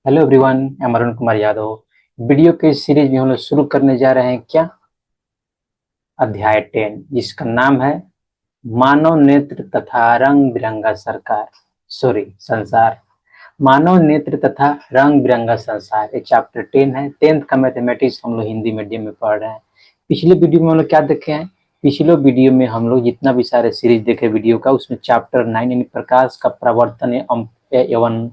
Hello everyone, मैं Arun Kumar Yadav. Video के series में हम लोग शुरू करने जा रहे हैं क्या? अध्याय 10, जिसका नाम है मानव नेत्र तथा रंग बिरंगा सरकार सॉरी संसार। मानव नेत्र तथा रंग बिरंगा संसार, ये चैप्टर 10 है। 10th का मैथमेटिक्स हम लोग हिंदी मीडियम में पढ़ रहे हैं। पिछले वीडियो में हम लोग क्या देखे हैं? पिछले वीडियो में हम लोग जितना भी सारे सीरीज देखे वीडियो का, उसमें चैप्टर 9 यानी प्रकाश का प्रवर्तन एवं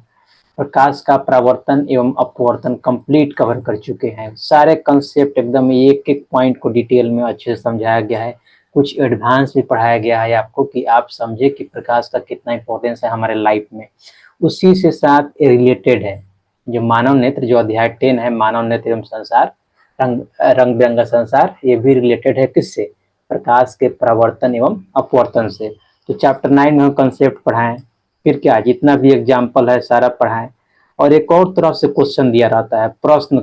प्रकाश का परावर्तन एवं अपवर्तन कंप्लीट कवर कर चुके हैं। सारे कंसेप्ट एकदम एक एक पॉइंट को डिटेल में अच्छे से समझाया गया है। कुछ एडवांस भी पढ़ाया गया है आपको कि आप समझे कि प्रकाश का कितना इंपॉर्टेंस है हमारे लाइफ में। उसी से साथ रिलेटेड है जो मानव नेत्र, जो अध्याय 10 है मानव नेत्र एवं संसार, रंग रंग बिरंगा संसार, ये भी रिलेटेड है किससे? प्रकाश के परावर्तन एवं अपवर्तन से। तो चैप्टर 9 में हम कंसेप्ट पढ़ाएं, फिर क्या जितना भी एग्जाम्पल है सारा पढ़ाएं। और एक और तरफ से क्वेश्चन दिया रहता है, प्रश्न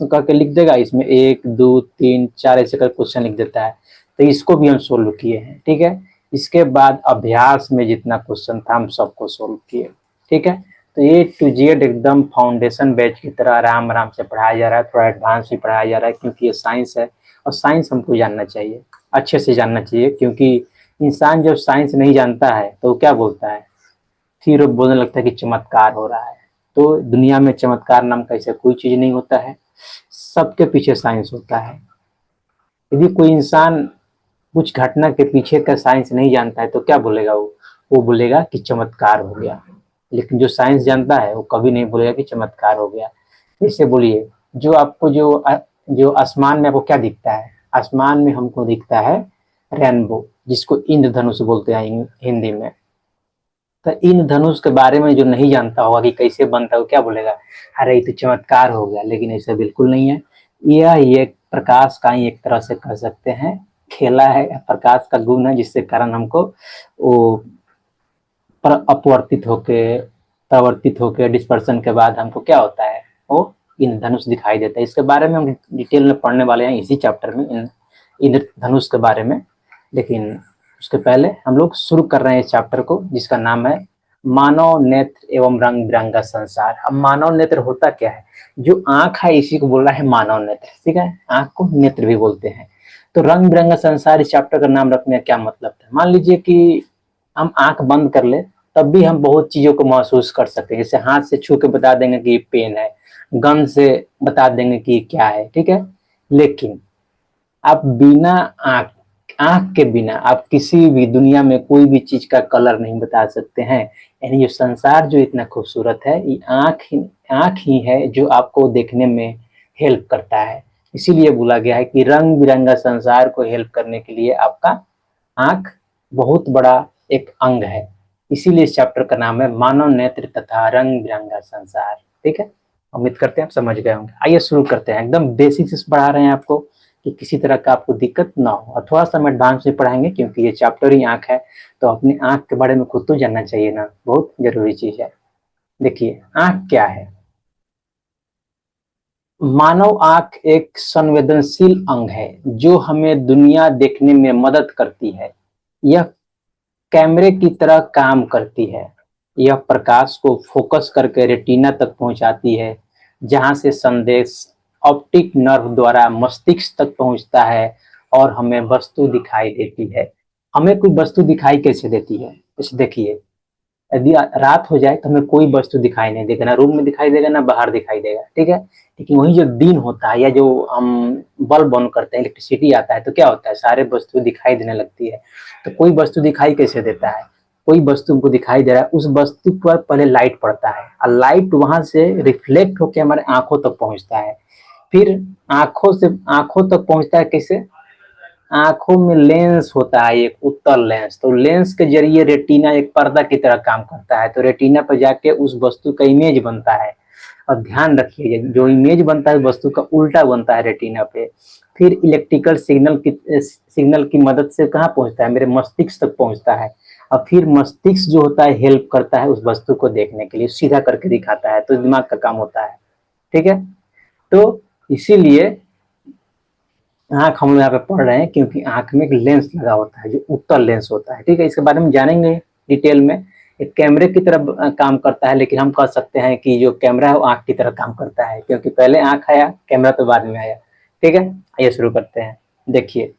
करके लिख देगा। इसमें 1 2 3 4 ऐसे कर क्वेश्चन लिख देता है। तो इसको भी हम सोल्व किए हैं, ठीक है। इसके बाद अभ्यास में जितना क्वेश्चन था हम सबको सोल्व किए, ठीक है। तो A to Z एकदम फाउंडेशन बैच की तरह आराम आराम से पढ़ाया जा रहा है। थोड़ा एडवांस भी पढ़ाया जा रहा है क्योंकि ये साइंस है और साइंस हमको जानना चाहिए, अच्छे से जानना चाहिए। क्योंकि इंसान जब साइंस नहीं जानता है तो क्या बोलता है? फिर वो बोलने लगता है कि चमत्कार हो रहा है। तो दुनिया में चमत्कार नाम का ऐसा कोई चीज नहीं होता है, सबके पीछे साइंस होता है। यदि कोई इंसान कुछ घटना के पीछे का साइंस नहीं जानता है तो क्या बोलेगा? वो बोलेगा कि चमत्कार हो गया। लेकिन जो साइंस जानता है वो कभी नहीं बोलेगा कि चमत्कार हो गया। जैसे बोलिए, जो आपको जो आसमान में आपको क्या दिखता है? आसमान में हमको दिखता है रेनबो, जिसको इंद्रधनुष बोलते हैं हिंदी में। तो इन धनुष के बारे में जो नहीं जानता होगा कि कैसे बनता है, वो क्या बोलेगा? अरे ये तो चमत्कार हो गया। लेकिन ऐसा बिल्कुल नहीं है। यह एक प्रकाश का ही एक तरह से कह सकते हैं खेला है, प्रकाश का गुण है, जिससे कारण हमको वो अपवर्तित होके प्रवर्तित होके डिस्पर्सन के बाद हमको क्या होता है? वो इंद्रधनुष दिखाई देता है। इसके बारे में हम डिटेल में पढ़ने वाले हैं इसी चैप्टर में, इंद्रधनुष के बारे में। लेकिन उसके पहले हम लोग शुरू कर रहे हैं इस चैप्टर को, जिसका नाम है मानव नेत्र एवं रंग बिरंगा संसार। अब मानव नेत्र होता क्या है? जो आंख है इसी को बोल रहा है मानव नेत्र, ठीक है। आंख को नेत्र भी बोलते हैं। तो रंग बिरंगा संसार इस चैप्टर का नाम रखने का क्या मतलब था? मान लीजिए कि हम आंख बंद कर ले, तब भी हम बहुत चीजों को महसूस कर सकते हैं। जैसे हाथ से छू के बता देंगे कि ये पेन है, गंध से बता देंगे कि क्या है, ठीक है। लेकिन आप बिना आंख आंख के बिना आप किसी भी दुनिया में कोई भी चीज का कलर नहीं बता सकते हैं। यानी जो संसार जो इतना खूबसूरत है, ये आंख ही है जो आपको देखने में हेल्प करता है। इसीलिए बोला गया है कि रंग बिरंगा संसार को हेल्प करने के लिए आपका आंख बहुत बड़ा एक अंग है। इसीलिए इस चैप्टर का नाम है मानव नेत्र तथा रंग बिरंगा संसार, ठीक है। उम्मीद करते हैं आप समझ गए होंगे। आइए शुरू करते हैं। एकदम बेसिक से पढ़ा रहे हैं आपको कि किसी तरह का आपको दिक्कत ना हो। और थोड़ा सा हम एडवांस में पढ़ाएंगे क्योंकि ये चैप्टर ही आंख है, तो अपनी आंख के बारे में खुद तो जानना चाहिए ना, बहुत जरूरी चीज है। देखिए आंख क्या है। मानव आंख एक संवेदनशील अंग है जो हमें दुनिया देखने में मदद करती है। यह कैमरे की तरह काम करती है। यह प्रकाश को फोकस करके रेटिना तक पहुंचाती है, जहां से संदेश ऑप्टिक नर्व द्वारा मस्तिष्क तक पहुंचता है और हमें वस्तु दिखाई देती है। हमें कोई वस्तु दिखाई कैसे देती है? इसे देखिए, यदि रात हो जाए तो हमें कोई वस्तु दिखाई नहीं देगा, ना रूम में दिखाई देगा ना बाहर दिखाई देगा, ठीक है। लेकिन वही जो दिन होता है या जो हम बल्ब ऑन करते हैं, इलेक्ट्रिसिटी आता है, तो क्या होता है? सारे वस्तु दिखाई देने लगती है। तो कोई वस्तु दिखाई कैसे देता है? कोई वस्तु हमको दिखाई दे रहा है, उस वस्तु पर पहले लाइट पड़ता है और लाइट वहां से रिफ्लेक्ट होकर हमारे आंखों तक पहुंचता है। फिर आंखों तक पहुंचता है कैसे? आंखों में लेंस होता है, एक उत्तल लेंस। तो लेंस के जरिए रेटिना एक पर्दा की तरह काम करता है। तो रेटिना पर जाके उस वस्तु का इमेज बनता है। और ध्यान रखिए, जो इमेज बनता है वस्तु का उल्टा बनता है रेटिना पे। फिर इलेक्ट्रिकल सिग्नल की मदद से कहाँ पहुंचता है? मेरे मस्तिष्क तक पहुंचता है। और फिर मस्तिष्क जो होता है हेल्प करता है उस वस्तु को देखने के लिए, सीधा करके दिखाता है। तो दिमाग का काम होता है, ठीक है। तो इसीलिए आंख हम लोग यहाँ पे पढ़ रहे हैं क्योंकि आंख में एक लेंस लगा होता है जो उत्तल लेंस होता है, ठीक है। इसके बारे में जानेंगे डिटेल में। एक कैमरे की तरह काम करता है, लेकिन हम कह सकते हैं कि जो कैमरा है वो आंख की तरह काम करता है, क्योंकि पहले आंख आया, कैमरा तो बाद में आया। ठीक है, आइए शुरू करते हैं। देखिए,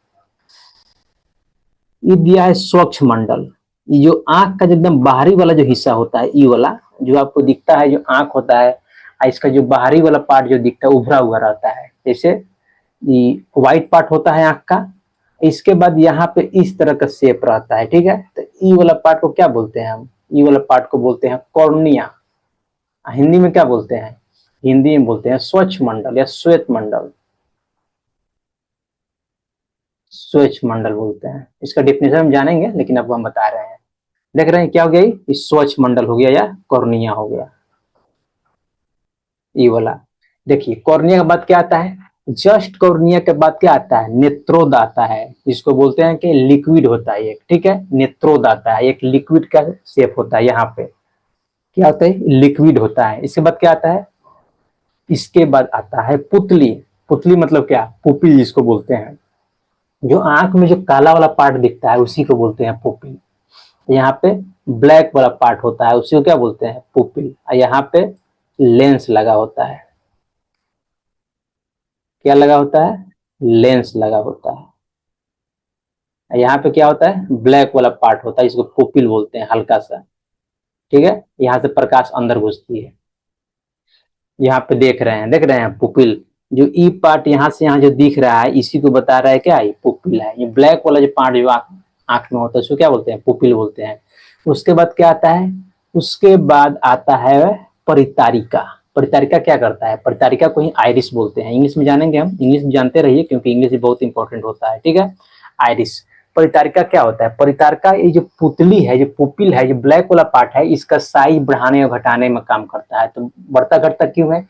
ये दिया है स्वच्छ मंडल। ये जो आंख का जो एकदम बाहरी वाला जो हिस्सा होता है, ये वाला जो आपको दिखता है, जो आंख होता है, इसका जो बाहरी वाला पार्ट जो दिखता है उभरा हुआ रहता है, जैसे ये व्हाइट पार्ट होता है आंख का। इसके बाद यहाँ पे इस तरह का शेप रहता है। ठीक है, तो ई वाला पार्ट को क्या बोलते हैं हम? ई वाला पार्ट को बोलते हैं कॉर्निया। हिंदी में क्या बोलते हैं? हिंदी में बोलते हैं स्वच्छ मंडल या श्वेत मंडल। स्वच्छ मंडल बोलते हैं, इसका डेफिनेशन हम जानेंगे, लेकिन अब हम बता रहे हैं। देख रहे हैं क्या हो गया? ये स्वच्छ मंडल हो गया या कॉर्निया हो गया, ये वाला। देखिए, कॉर्निया के बाद क्या आता है? जस्ट कॉर्निया के बाद क्या आता है? नेत्रोद आता है, जिसको बोलते हैं कि लिक्विड होता है एक। ठीक है, नेत्रोद आता है, एक लिक्विड का शेप होता है। यहाँ पे क्या होता है? लिक्विड होता है। इसके बाद क्या आता है? इसके बाद आता है पुतली। पुतली मतलब क्या? पुपिल जिसको बोलते हैं। जो आंख में जो काला वाला पार्ट दिखता है उसी को बोलते हैं पुपिल। यहाँ पे ब्लैक वाला पार्ट होता है, उसी को क्या बोलते हैं? पुपिल। यहाँ पे लेंस लगा होता है। क्या लगा होता है? लेंस लगा होता है। यहाँ पे क्या होता है? ब्लैक वाला पार्ट होता है, इसको पुपिल बोलते हैं, हल्का सा। ठीक है, यहाँ से प्रकाश अंदर घुसती है। यहाँ पे देख रहे हैं, देख रहे हैं पुपिल। जो ई पार्ट यहाँ से यहाँ जो दिख रहा है, इसी को बता रहा है क्या? ये पुपिल है। ये ब्लैक वाला जो पार्ट जो आंख में होता है उसको क्या बोलते हैं? पुपिल बोलते हैं। उसके बाद क्या आता है? उसके बाद आता है परितारिका। परितारिका क्या करता है? परितारिका को ही आइरिस बोलते हैं। इंग्लिश में जानेंगे हम, इंग्लिश में जानते रहिए, क्योंकि इंग्लिश भी बहुत इंपॉर्टेंट होता है। ठीक है, आइरिस। परितारिका क्या होता है? परितारिका ये जो पुतली है, जो पुपिल है, जो ब्लैक वाला पार्ट है, इसका साइज बढ़ाने और घटाने में काम करता है। तो बढ़ता घटता क्यों है?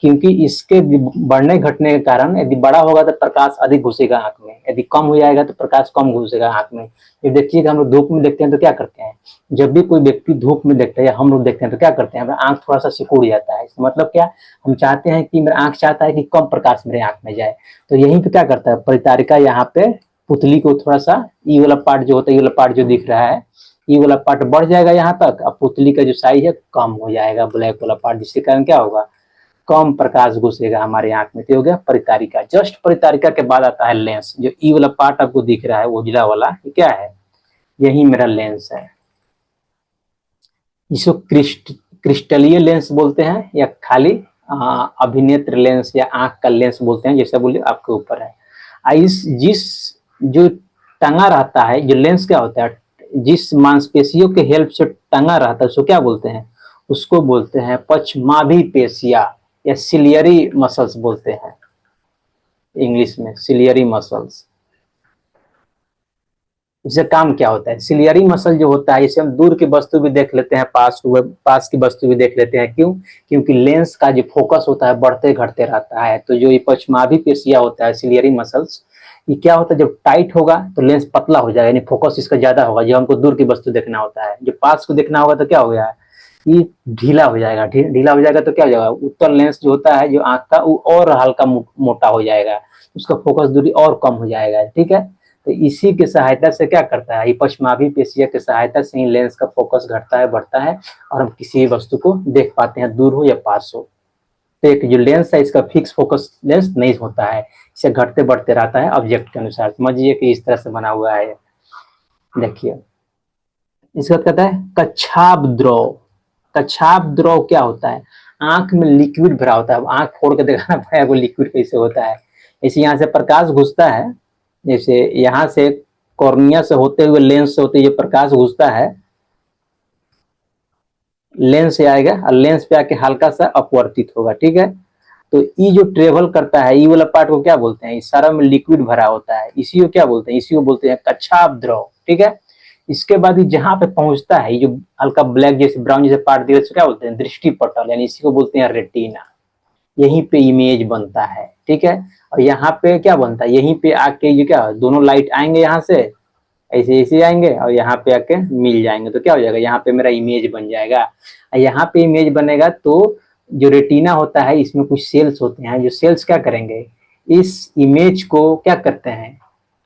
क्योंकि इसके बढ़ने घटने के कारण यदि बड़ा होगा तो प्रकाश अधिक घुसेगा आंख में, यदि कम हो जाएगा तो प्रकाश कम घुसेगा आंख में। ये देखिएगा, हम लोग धूप में देखते हैं तो क्या करते हैं? जब भी कोई व्यक्ति धूप में देखता है या हम लोग देखते हैं तो क्या करते हैं? हमारा आंख थोड़ा सा सिकुड़ जाता है। इसका मतलब क्या? हम चाहते हैं कि मेरा आंख चाहता है कि कम प्रकाश मेरे आंख में जाए। तो यहीं पे क्या करता है परितारिका? यहाँ पे पुतली को थोड़ा सा, ई वाला पार्ट जो होता है, ये वाला पार्ट जो दिख रहा है, ये वाला पार्ट बढ़ जाएगा यहाँ तक, अब पुतली का जो साइज है कम हो जाएगा, ब्लैक वाला पार्ट, जिसके कारण क्या होगा? कम प्रकाश घुसेगा हमारे आंख में। तो हो गया परितारिका। जस्ट परितारिका के बाद आता है लेंस। जो ई वाला पार्ट आपको दिख रहा है उजला वाला, ये क्या है? यही मेरा लेंस है। इसको क्रिस्टलीय लेंस बोलते हैं, या खाली अभिनेत्र लेंस या आंख का लेंस बोलते हैं, जैसा बोलिए आपके ऊपर है। इस जिस जो टंगा रहता है, जो लेंस क्या होता है? जिस मांसपेशियों के हेल्प से टंगा रहता है उसको क्या बोलते हैं? उसको बोलते हैं पश्चमाभि पेशिया या सिलियरी मसल्स बोलते हैं, इंग्लिश में सिलियरी मसल्स। इससे काम क्या होता है? सिलियरी मसल जो होता है, इसे हम दूर की वस्तु भी देख लेते हैं, पास की वस्तु भी देख लेते हैं। क्यों? क्योंकि लेंस का जो फोकस होता है बढ़ते घटते रहता है। तो जो ये पश्चमाभि पेशिया होता है, सिलियरी मसल्स, ये क्या होता है? जब टाइट होगा तो लेंस पतला हो जाएगा, यानी फोकस इसका ज्यादा होगा। जब हमको दूर की वस्तु देखना होता है, जो पास को देखना होगा तो क्या हो गया? ये ढीला हो जाएगा। ढीला हो जाएगा तो क्या हो जाएगा? उत्तल लेंस जो होता है जो आंख का, वो और हल्का मोटा हो जाएगा, उसका फोकस दूरी और कम हो जाएगा। ठीक है, तो इसी की सहायता से क्या करता है? पश्चमाभि पेशिया की सहायता से ही लेंस का फोकस घटता है, बढ़ता है, और हम किसी वस्तु को देख पाते हैं, दूर हो या पास हो। तो एक जो लेंस है इसका फिक्स फोकस लेंस नहीं होता है, इसे घटते बढ़ते रहता है ऑब्जेक्ट के अनुसार। समझिए कि इस तरह से बना हुआ है। देखिए, इसका कहता है कच्छाप द्रव। कच्छाप द्रव क्या होता है? आंख में लिक्विड भरा होता है। आंख फोड़ के दिखाना पड़ेगा वो लिक्विड कैसे होता है। इसे यहाँ से प्रकाश घुसता है, जैसे यहाँ से कॉर्निया से होते हुए लेंस से होते हुए प्रकाश घुसता है, लेंस से आएगा और लेंस पे आके हल्का सा अपवर्तित होगा। ठीक है, तो ये जो ट्रेवल करता है, ये वाला पार्ट को क्या बोलते हैं? इस सारा में लिक्विड भरा होता है, इसी को क्या बोलते हैं? इसी को बोलते हैं कच्छाप द्रव। ठीक है, इसके बाद ये जहां पे पहुंचता है, ये जो हल्का ब्लैक जैसे ब्राउन जैसे पार्ट दिया, क्या बोलते हैं? दृष्टि पटल, यानी इसी को बोलते हैं रेटिना। यहीं पे इमेज बनता है। ठीक है, और यहाँ पे क्या बनता है? यहीं पे आके ये क्या, दोनों लाइट आएंगे यहाँ से, ऐसे ऐसे आएंगे और यहाँ पे आके मिल जाएंगे, तो क्या हो जाएगा? यहाँ पे मेरा इमेज बन जाएगा। यहाँ पे इमेज बनेगा तो जो रेटिना होता है इसमें कुछ सेल्स होते हैं, जो सेल्स क्या करेंगे? इस इमेज को क्या करते हैं?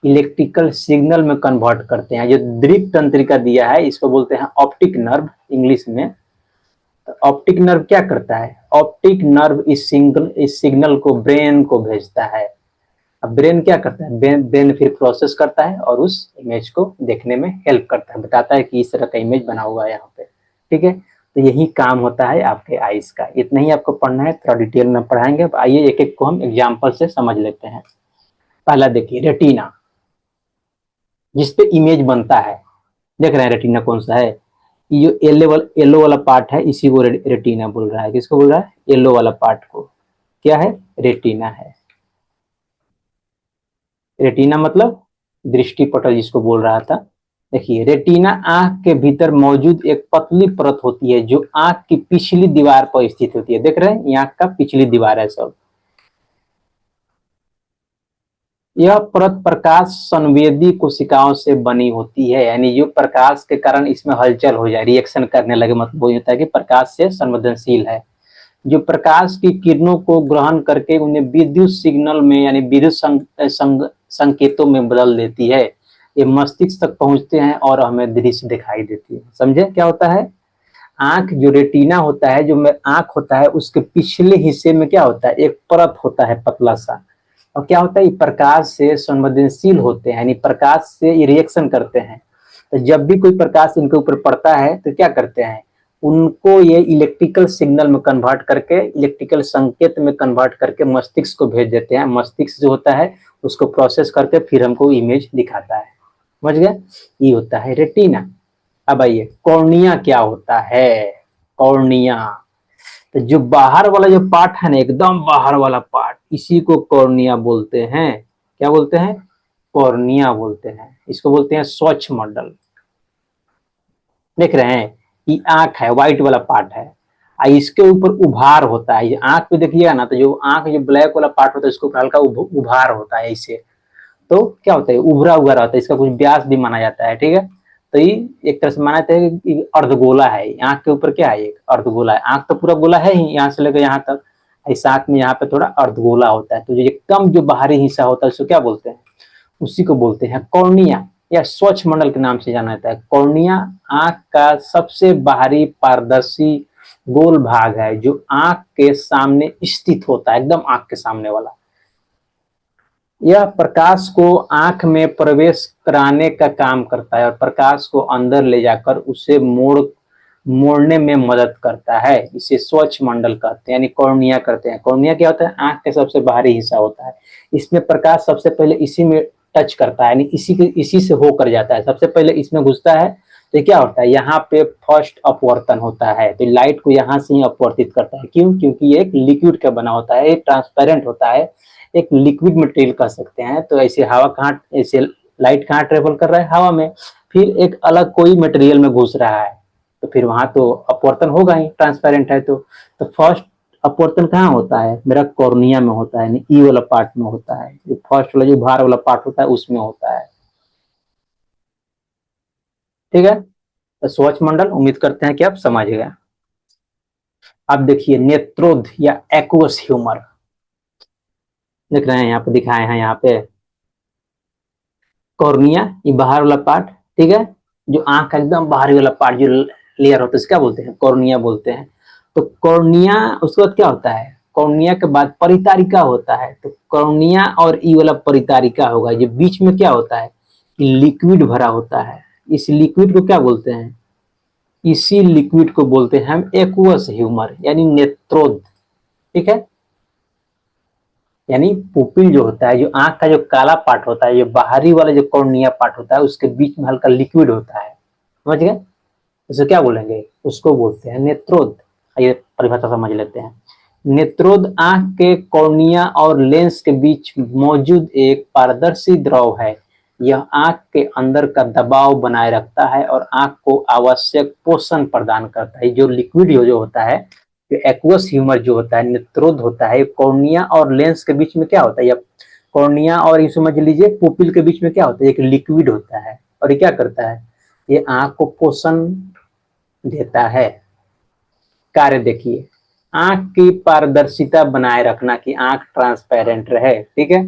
इलेक्ट्रिकल सिग्नल में कन्वर्ट करते हैं। जो दीर्घ तंत्रिका दिया है इसको बोलते हैं ऑप्टिक नर्व इंग्लिश में। तो ऑप्टिक नर्व क्या करता है, ऑप्टिक नर्व इस सिग्नल को ब्रेन को भेजता है। अब ब्रेन क्या करता है, ब्रेन फिर प्रोसेस करता है और उस इमेज को देखने में हेल्प करता है, बताता है कि इस तरह का इमेज बना हुआ है यहाँ पे। ठीक है, तो यही काम होता है आपके आईज का। इतना ही आपको पढ़ना है, थोड़ा डिटेल में पढ़ाएंगे। अब आइए एक एक को हम एग्जाम्पल से समझ लेते हैं। पहला देखिए रेटिना, जिसपे इमेज बनता है। देख रहे हैं रेटिना कौन सा है, ये जो येलो वाला पार्ट है इसी को रेटिना बोल रहा है। किसको बोल रहा है, येलो वाला पार्ट को क्या है, रेटिना है। रेटिना मतलब दृष्टि पटल जिसको बोल रहा था। देखिए रेटिना आंख के भीतर मौजूद एक पतली परत होती है जो आंख की पिछली दीवार पर स्थित होती है। देख रहे हैं, ये आंख का पिछली दीवार है सब। यह परत प्रकाश संवेदी कोशिकाओं से बनी होती है, यानी जो प्रकाश के कारण इसमें हलचल हो जाए, रिएक्शन करने लगे, मतलब वो होता है कि प्रकाश से संवेदनशील है। जो प्रकाश की किरणों को ग्रहण करके उन्हें विद्युत सिग्नल में यानी विद्युत संकेतों में बदल देती है। ये मस्तिष्क तक पहुंचते हैं और हमें दृश्य दिखाई देती है। समझे क्या होता है, आंख जो रेटिना होता है, जो आंख होता है उसके पिछले हिस्से में क्या होता है, एक परत होता है पतला सा। और क्या होता है, ये प्रकाश से संवेदनशील होते हैं, यानी प्रकाश से ये रिएक्शन करते हैं। तो जब भी कोई प्रकाश इनके ऊपर पड़ता है तो क्या करते हैं, उनको ये इलेक्ट्रिकल सिग्नल में कन्वर्ट करके, इलेक्ट्रिकल संकेत में कन्वर्ट करके मस्तिष्क को भेज देते हैं। मस्तिष्क जो होता है उसको प्रोसेस करके फिर हमको इमेज दिखाता है। समझ गए, ये होता है रेटिना। अब आइए कॉर्निया क्या होता है। कॉर्निया, तो जो बाहर वाला जो पार्ट है ना, एकदम बाहर वाला पार्ट, इसी को कॉर्निया बोलते हैं। क्या बोलते हैं, कॉर्निया बोलते हैं। इसको बोलते हैं स्वच्छ मंडल। देख रहे हैं, ये आंख है, व्हाइट वाला पार्ट है, इसके ऊपर उभार होता है। ये आंख पे देखिएगा ना, तो जो आंख जो ब्लैक वाला पार्ट होता है इसके ऊपर हल्का उभार होता है इसे। तो क्या होता है, उभरा हुआ रहता है, इसका कुछ व्यास भी माना जाता है। ठीक है, तो ये एक तरह से माना जाता है कि अर्धगोला है। आंख के ऊपर क्या है, एक अर्धगोला है। आंख तो पूरा गोला है ही, यहाँ से लेकर यहाँ तक। इस आंख में यहाँ पे थोड़ा अर्धगोला होता है। तो जो एकदम जो बाहरी हिस्सा होता है उसको क्या बोलते हैं, उसी को बोलते हैं कॉर्निया, या स्वच्छ मंडल के नाम से जाना जाता है। कॉर्निया आंख का सबसे बाहरी पारदर्शी गोल भाग है जो आंख के सामने स्थित होता है, एकदम आंख के सामने वाला। यह प्रकाश को आंख में प्रवेश कराने का काम करता है और प्रकाश को अंदर ले जाकर उसे मोड़ने में मदद करता है। इसे स्वच्छ मंडल कहते हैं, यानी कॉर्निया करते हैं। कॉर्निया क्या होता है, आंख के सबसे बाहरी हिस्सा होता है। इसमें प्रकाश सबसे पहले इसी में टच करता है, यानी इसी से होकर जाता है। सबसे पहले इसमें घुसता है तो क्या होता है, यहाँ पे फर्स्ट अपवर्तन होता है, तो लाइट को यहाँ से ही अपवर्तित करता है। क्यों, क्योंकि ये एक लिक्विड का बना होता है, ट्रांसपेरेंट होता है, एक लिक्विड मटेरियल कह सकते हैं। तो ऐसे हवा कहाँ, ऐसे लाइट कहाँ ट्रेवल कर रहा है, हवा में। फिर एक अलग कोई मटेरियल में घुस रहा है तो फिर वहां तो अपवर्तन होगा ही, ट्रांसपेरेंट है तो फर्स्ट अपवर्तन कहाँ होता है, मेरा कॉर्निया में होता है, ई वाला पार्ट में होता है। जो फर्स्ट वाला जो बाहर वाला पार्ट होता है उसमें होता है। ठीक है, तो स्वच्छ मंडल उम्मीद करते हैं कि आप समझ गए। अब देखिए नेत्रोध या एक्वस ह्यूमर, देख रहे हैं यहाँ पे दिखाए हैं, यहाँ पे कॉर्निया ये बाहर वाला पार्ट। ठीक है, जो आंख का एकदम बाहरी वाला पार्ट जो लेयर होता है इसका बोलते हैं कॉर्निया बोलते हैं। तो कॉर्निया, उसके बाद क्या होता है, कॉर्निया के बाद परितारिका होता है। तो कॉर्निया और ई वाला परितारिका होगा, जो बीच में क्या होता है, लिक्विड भरा होता है। इस लिक्विड को क्या बोलते हैं, इसी लिक्विड को बोलते हैं हम एक्वस ह्यूमर, यानी नेत्रोध। ठीक है, यानी पुपिल जो होता है, जो आंख का जो काला पार्ट होता है, जो बाहरी वाला जो कॉर्निया पार्ट होता है उसके बीच में हल्का लिक्विड होता है। समझ गए, उसे क्या बोलेंगे, उसको बोलते हैं नेत्रोध। ये परिभाषा समझ लेते हैं। नेत्रोध आंख के कॉर्निया और लेंस के बीच मौजूद एक पारदर्शी द्रव है। यह आंख के अंदर का दबाव बनाए रखता है और आंख को आवश्यक पोषण प्रदान करता है। जो लिक्विड जो होता है, जो एक्वस ह्यूमर जो होता है, नेत्रोध होता है, कॉर्निया और लेंस के बीच में क्या होता है, या कॉर्निया और ये समझ लीजिए पुपिल के बीच में क्या होता है, एक लिक्विड होता है। और ये क्या करता है, ये आंख को पोषण देता है। कार्य देखिए, आंख की पारदर्शिता बनाए रखना, कि आंख ट्रांसपेरेंट रहे। ठीक है,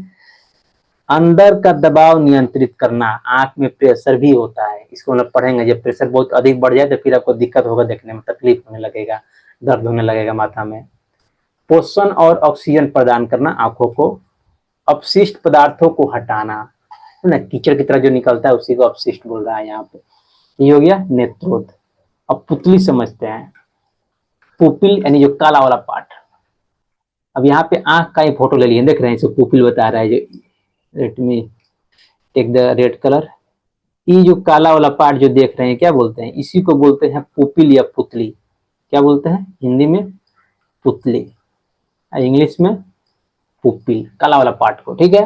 अंदर का दबाव नियंत्रित करना, आंख में प्रेशर भी होता है, इसको मतलब पढ़ेंगे, जब प्रेशर बहुत अधिक बढ़ जाए तो फिर आपको दिक्कत होगा, देखने में तकलीफ होने लगेगा, दर्द होने लगेगा माथा में। पोषण और ऑक्सीजन प्रदान करना आंखों को, अपशिष्ट पदार्थों को हटाना, है ना, कीचड़ की तरह जो निकलता है उसी को अपशिष्ट बोल रहा है यहाँ पे। ये हो गया नेत्रोद। अब पुतली समझते हैं। पुपिल यानी जो काला वाला पार्ट। अब यहाँ पे आंख का ही फोटो ले लिए, देख रहे हैं, इसको पुपिल बता रहा है, जो let me take the red colour. ये जो काला वाला पार्ट जो देख रहे हैं क्या बोलते हैं, इसी को बोलते हैं पुपिल या पुतली। क्या बोलते हैं हिंदी में? पुतली, इंग्लिश में पुपिल, काला वाला पार्ट को, ठीक है।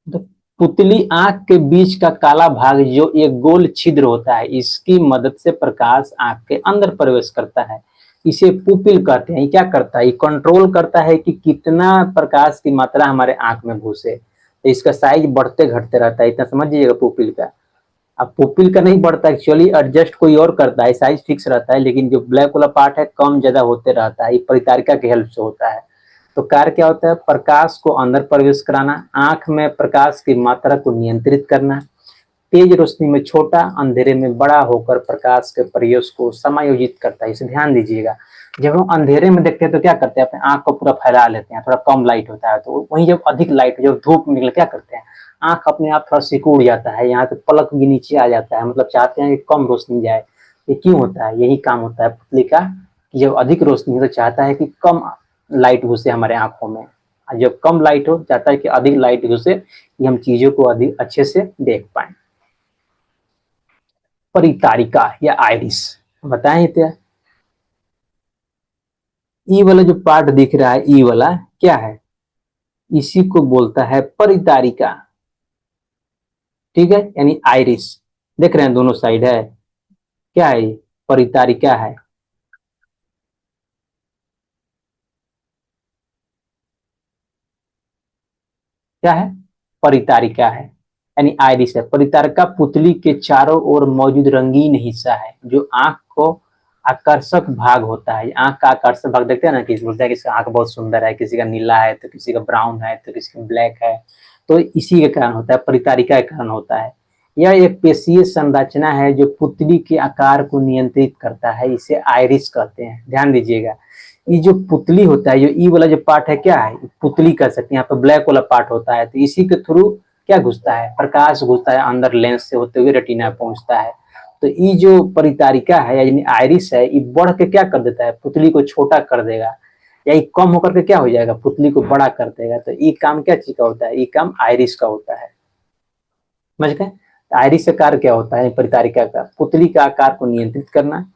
तो पुतली आंख के बीच का काला भाग जो एक गोल छिद्र होता है, इसकी मदद से प्रकाश आंख के अंदर प्रवेश करता है, इसे पुपिल कहते हैं। क्या करता है? ये कंट्रोल करता है कि कितना प्रकाश की मात्रा हमारे आंख में घुसे, तो इसका साइज बढ़ते घटते रहता है, इतना समझ लीजिएगा पुपिल का। अब पुपिल का नहीं बढ़ता, एक्चुअली एडजस्ट कोई और करता है, साइज फिक्स रहता है, लेकिन जो ब्लैक वाला पार्ट है कम ज्यादा होते रहता है, ये परितारिका की हेल्प से होता है। तो कार्य क्या होता है? प्रकाश को अंदर प्रवेश कराना, आंख में प्रकाश की मात्रा को नियंत्रित करना, तेज रोशनी में छोटा, अंधेरे में बड़ा होकर प्रकाश के प्रवेश को समायोजित करता है। इसे ध्यान दीजिएगा, जब हम अंधेरे में देखते हैं तो क्या करते हैं, अपने आंख को पूरा फैला लेते हैं, थोड़ा कम लाइट होता है, तो वहीं जब अधिक लाइट, जब धूप निकले, क्या करते हैं, आंख अपने आप थोड़ा सिकुड़ जाता है, यहाँ से पलक भी नीचे आ जाता है, मतलब चाहते हैं कि कम रोशनी जाए। ये क्यों होता है? यही काम होता है पुतली का, कि जब अधिक रोशनी हो तो चाहता है कि कम लाइट घुसे हमारे आंखों में, और जब कम लाइट हो चाहता है कि अधिक लाइट घुसे, कि हम चीजों को अधिक अच्छे से देख पाए। परितारिका या आइरिस बताएं इतना। ई वाला जो पार्ट दिख रहा है, ई वाला क्या है? इसी को बोलता है परितारिका, ठीक है, यानी आइरिस। देख रहे हैं दोनों साइड है, क्या है? परितारिका है। क्या है? परितारिका है, यानी आइरिस है। परितारिका पुतली के चारों ओर मौजूद रंगीन हिस्सा है, जो आंख को आकर्षक भाग होता है। आंख का आकर्षक भाग देखते हैं ना, किसी बोलते हैं कि आंख बहुत सुंदर है, किसी का नीला है, तो किसी का ब्राउन है, तो किसी का ब्लैक है, तो इसी के कारण होता है, परितारिका के कारण होता है। यह एक पेशीय संरचना है जो पुतली के आकार को नियंत्रित करता है, इसे आइरिस कहते हैं। ध्यान दीजिएगा, ये जो पुतली होता है, जो ई वाला जो पार्ट है, क्या है? पुतली कह सकते हैं। यहाँ पे ब्लैक वाला पार्ट होता है, तो इसी के थ्रू क्या घुसता है? प्रकाश घुसता है अंदर, लेंस से होते हुए रेटिना पहुंचता है। तो ये जो परितारिका है यानी आइरिस है, ये बढ़ के क्या कर देता है? पुतली को छोटा कर देगा, या ये कम होकर के क्या हो जाएगा? पुतली को बड़ा कर देगा। तो ये काम क्या चीज का होता है? ये काम आइरिस का होता है, समझ गए? आइरिस का कार्य क्या होता है? परितारिका का पुतली का आकार को नियंत्रित करना,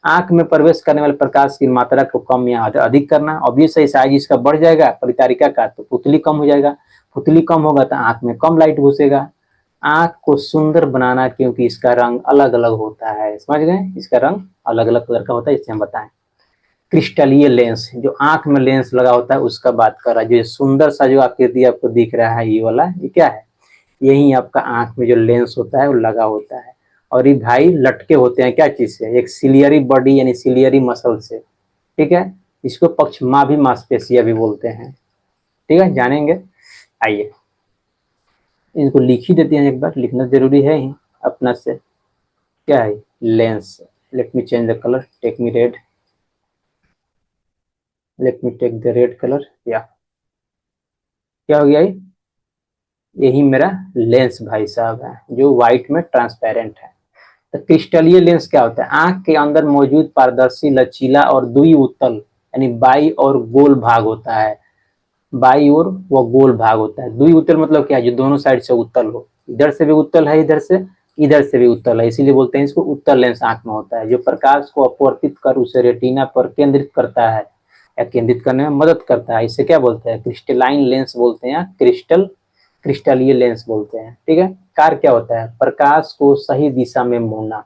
आंख में प्रवेश करने वाले प्रकाश की मात्रा को कम या अधिक करना। ऑब्वियसली साइज इसका बढ़ जाएगा परितारिका का, तो पुतली कम हो जाएगा, पुतली कम होगा तो आंख में कम लाइट घुसेगा। आंख को सुंदर बनाना, क्योंकि इसका रंग अलग अलग होता है, समझ गए? इसका रंग अलग अलग कलर का होता है, इससे हम बताएं। क्रिस्टलीय लेंस, जो आंख में लेंस लगा होता है उसका बात कर रहा है। जो सुंदर सा जो आकृति आपको दिख रहा है, ये वाला, ये क्या है? यही आपका आंख में जो लेंस होता है वो लगा होता है। और ये भाई लटके होते हैं क्या चीज से? एक सिलियरी बॉडी यानी सिलियरी मसल से, ठीक है। इसको पक्षमाभी मांसपेशियां भी बोलते हैं, ठीक है, जानेंगे। आइए इनको लिख ही देते हैं, एक बार लिखना जरूरी है ही अपना से। क्या है? Lens. Let me change the colour, take me red, let me take the red colour. या क्या हो गया? यही मेरा लेंस भाई साहब है, जो व्हाइट में ट्रांसपेरेंट है। तो क्रिस्टलीय लेंस क्या होता है? आंख के अंदर मौजूद पारदर्शी, लचीला और द्विउत्तल यानी बाई और गोल भाग होता है। बाई और वो गोल भाग होता है। द्विउत्तल मतलब क्या है? जो दोनों साइड से उत्तल हो, इधर से भी उत्तल है, इधर से भी उत्तल है, इसीलिए बोलते हैं इसको उत्तल लेंस आंख में होता है, जो प्रकाश को अपवर्तित कर उसे रेटिना पर केंद्रित करता है या केंद्रित करने में मदद करता है। इसे क्या बोलते हैं? क्रिस्टलाइन लेंस बोलते हैं, क्रिस्टलीय लेंस बोलते हैं, ठीक है। कार्य क्या होता है? प्रकाश को सही दिशा में मोड़ना,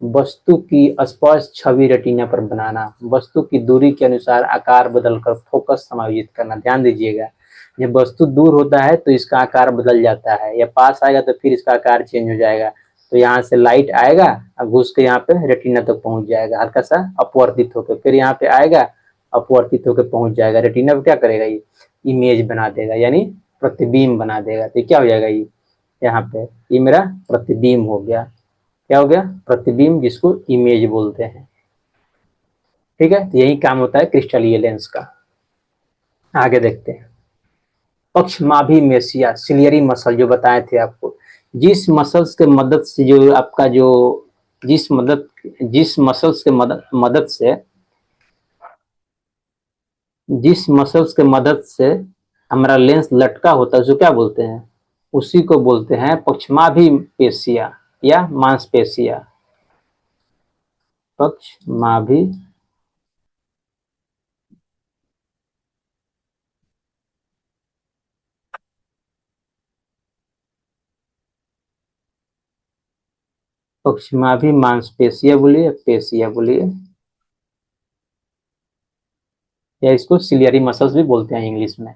वस्तु की स्पष्ट छवि रेटिना पर बनाना, वस्तु की दूरी के अनुसार आकार बदलकर फोकस समायोजित करना। ध्यान दीजिएगा, जब वस्तु दूर होता है तो इसका आकार बदल जाता है, या पास आएगा तो फिर इसका आकार चेंज हो जाएगा। तो यहाँ से लाइट आएगा और घुस के यहाँ पे रेटिना तक पहुंच जाएगा, हल्का सा अपवर्तित होकर, फिर यहाँ पे आएगा अपवर्तित होकर पहुंच जाएगा रेटिना पे, क्या करेगा ये? इमेज बना देगा, यानी प्रतिबिंब बना देगा। तो क्या हो जाएगा, ये यहाँ पे ये मेरा प्रतिबिंब हो गया। क्या हो गया, प्रतिबिंब, जिसको इमेज बोलते हैं। ठीक है, तो यही काम होता है क्रिस्टलीय लेंस का। आगे देखते हैं, पक्षमाभी मेसिया सिलियरी मसल जो बताए थे आपको, जिस मसल्स के मदद से जो आपका जो जिस मसल्स के मदद से जिस मसल्स के मदद से हमारा लेंस लटका होता है, जो क्या बोलते हैं, उसी को बोलते हैं पक्षमाभी पेशिया या मांसपेशिया। पक्षमाभी पक्षमाभी मांसपेशिया बोलिए, पेशिया बोलिए, या इसको सिलियरी मसल्स भी बोलते हैं इंग्लिश में।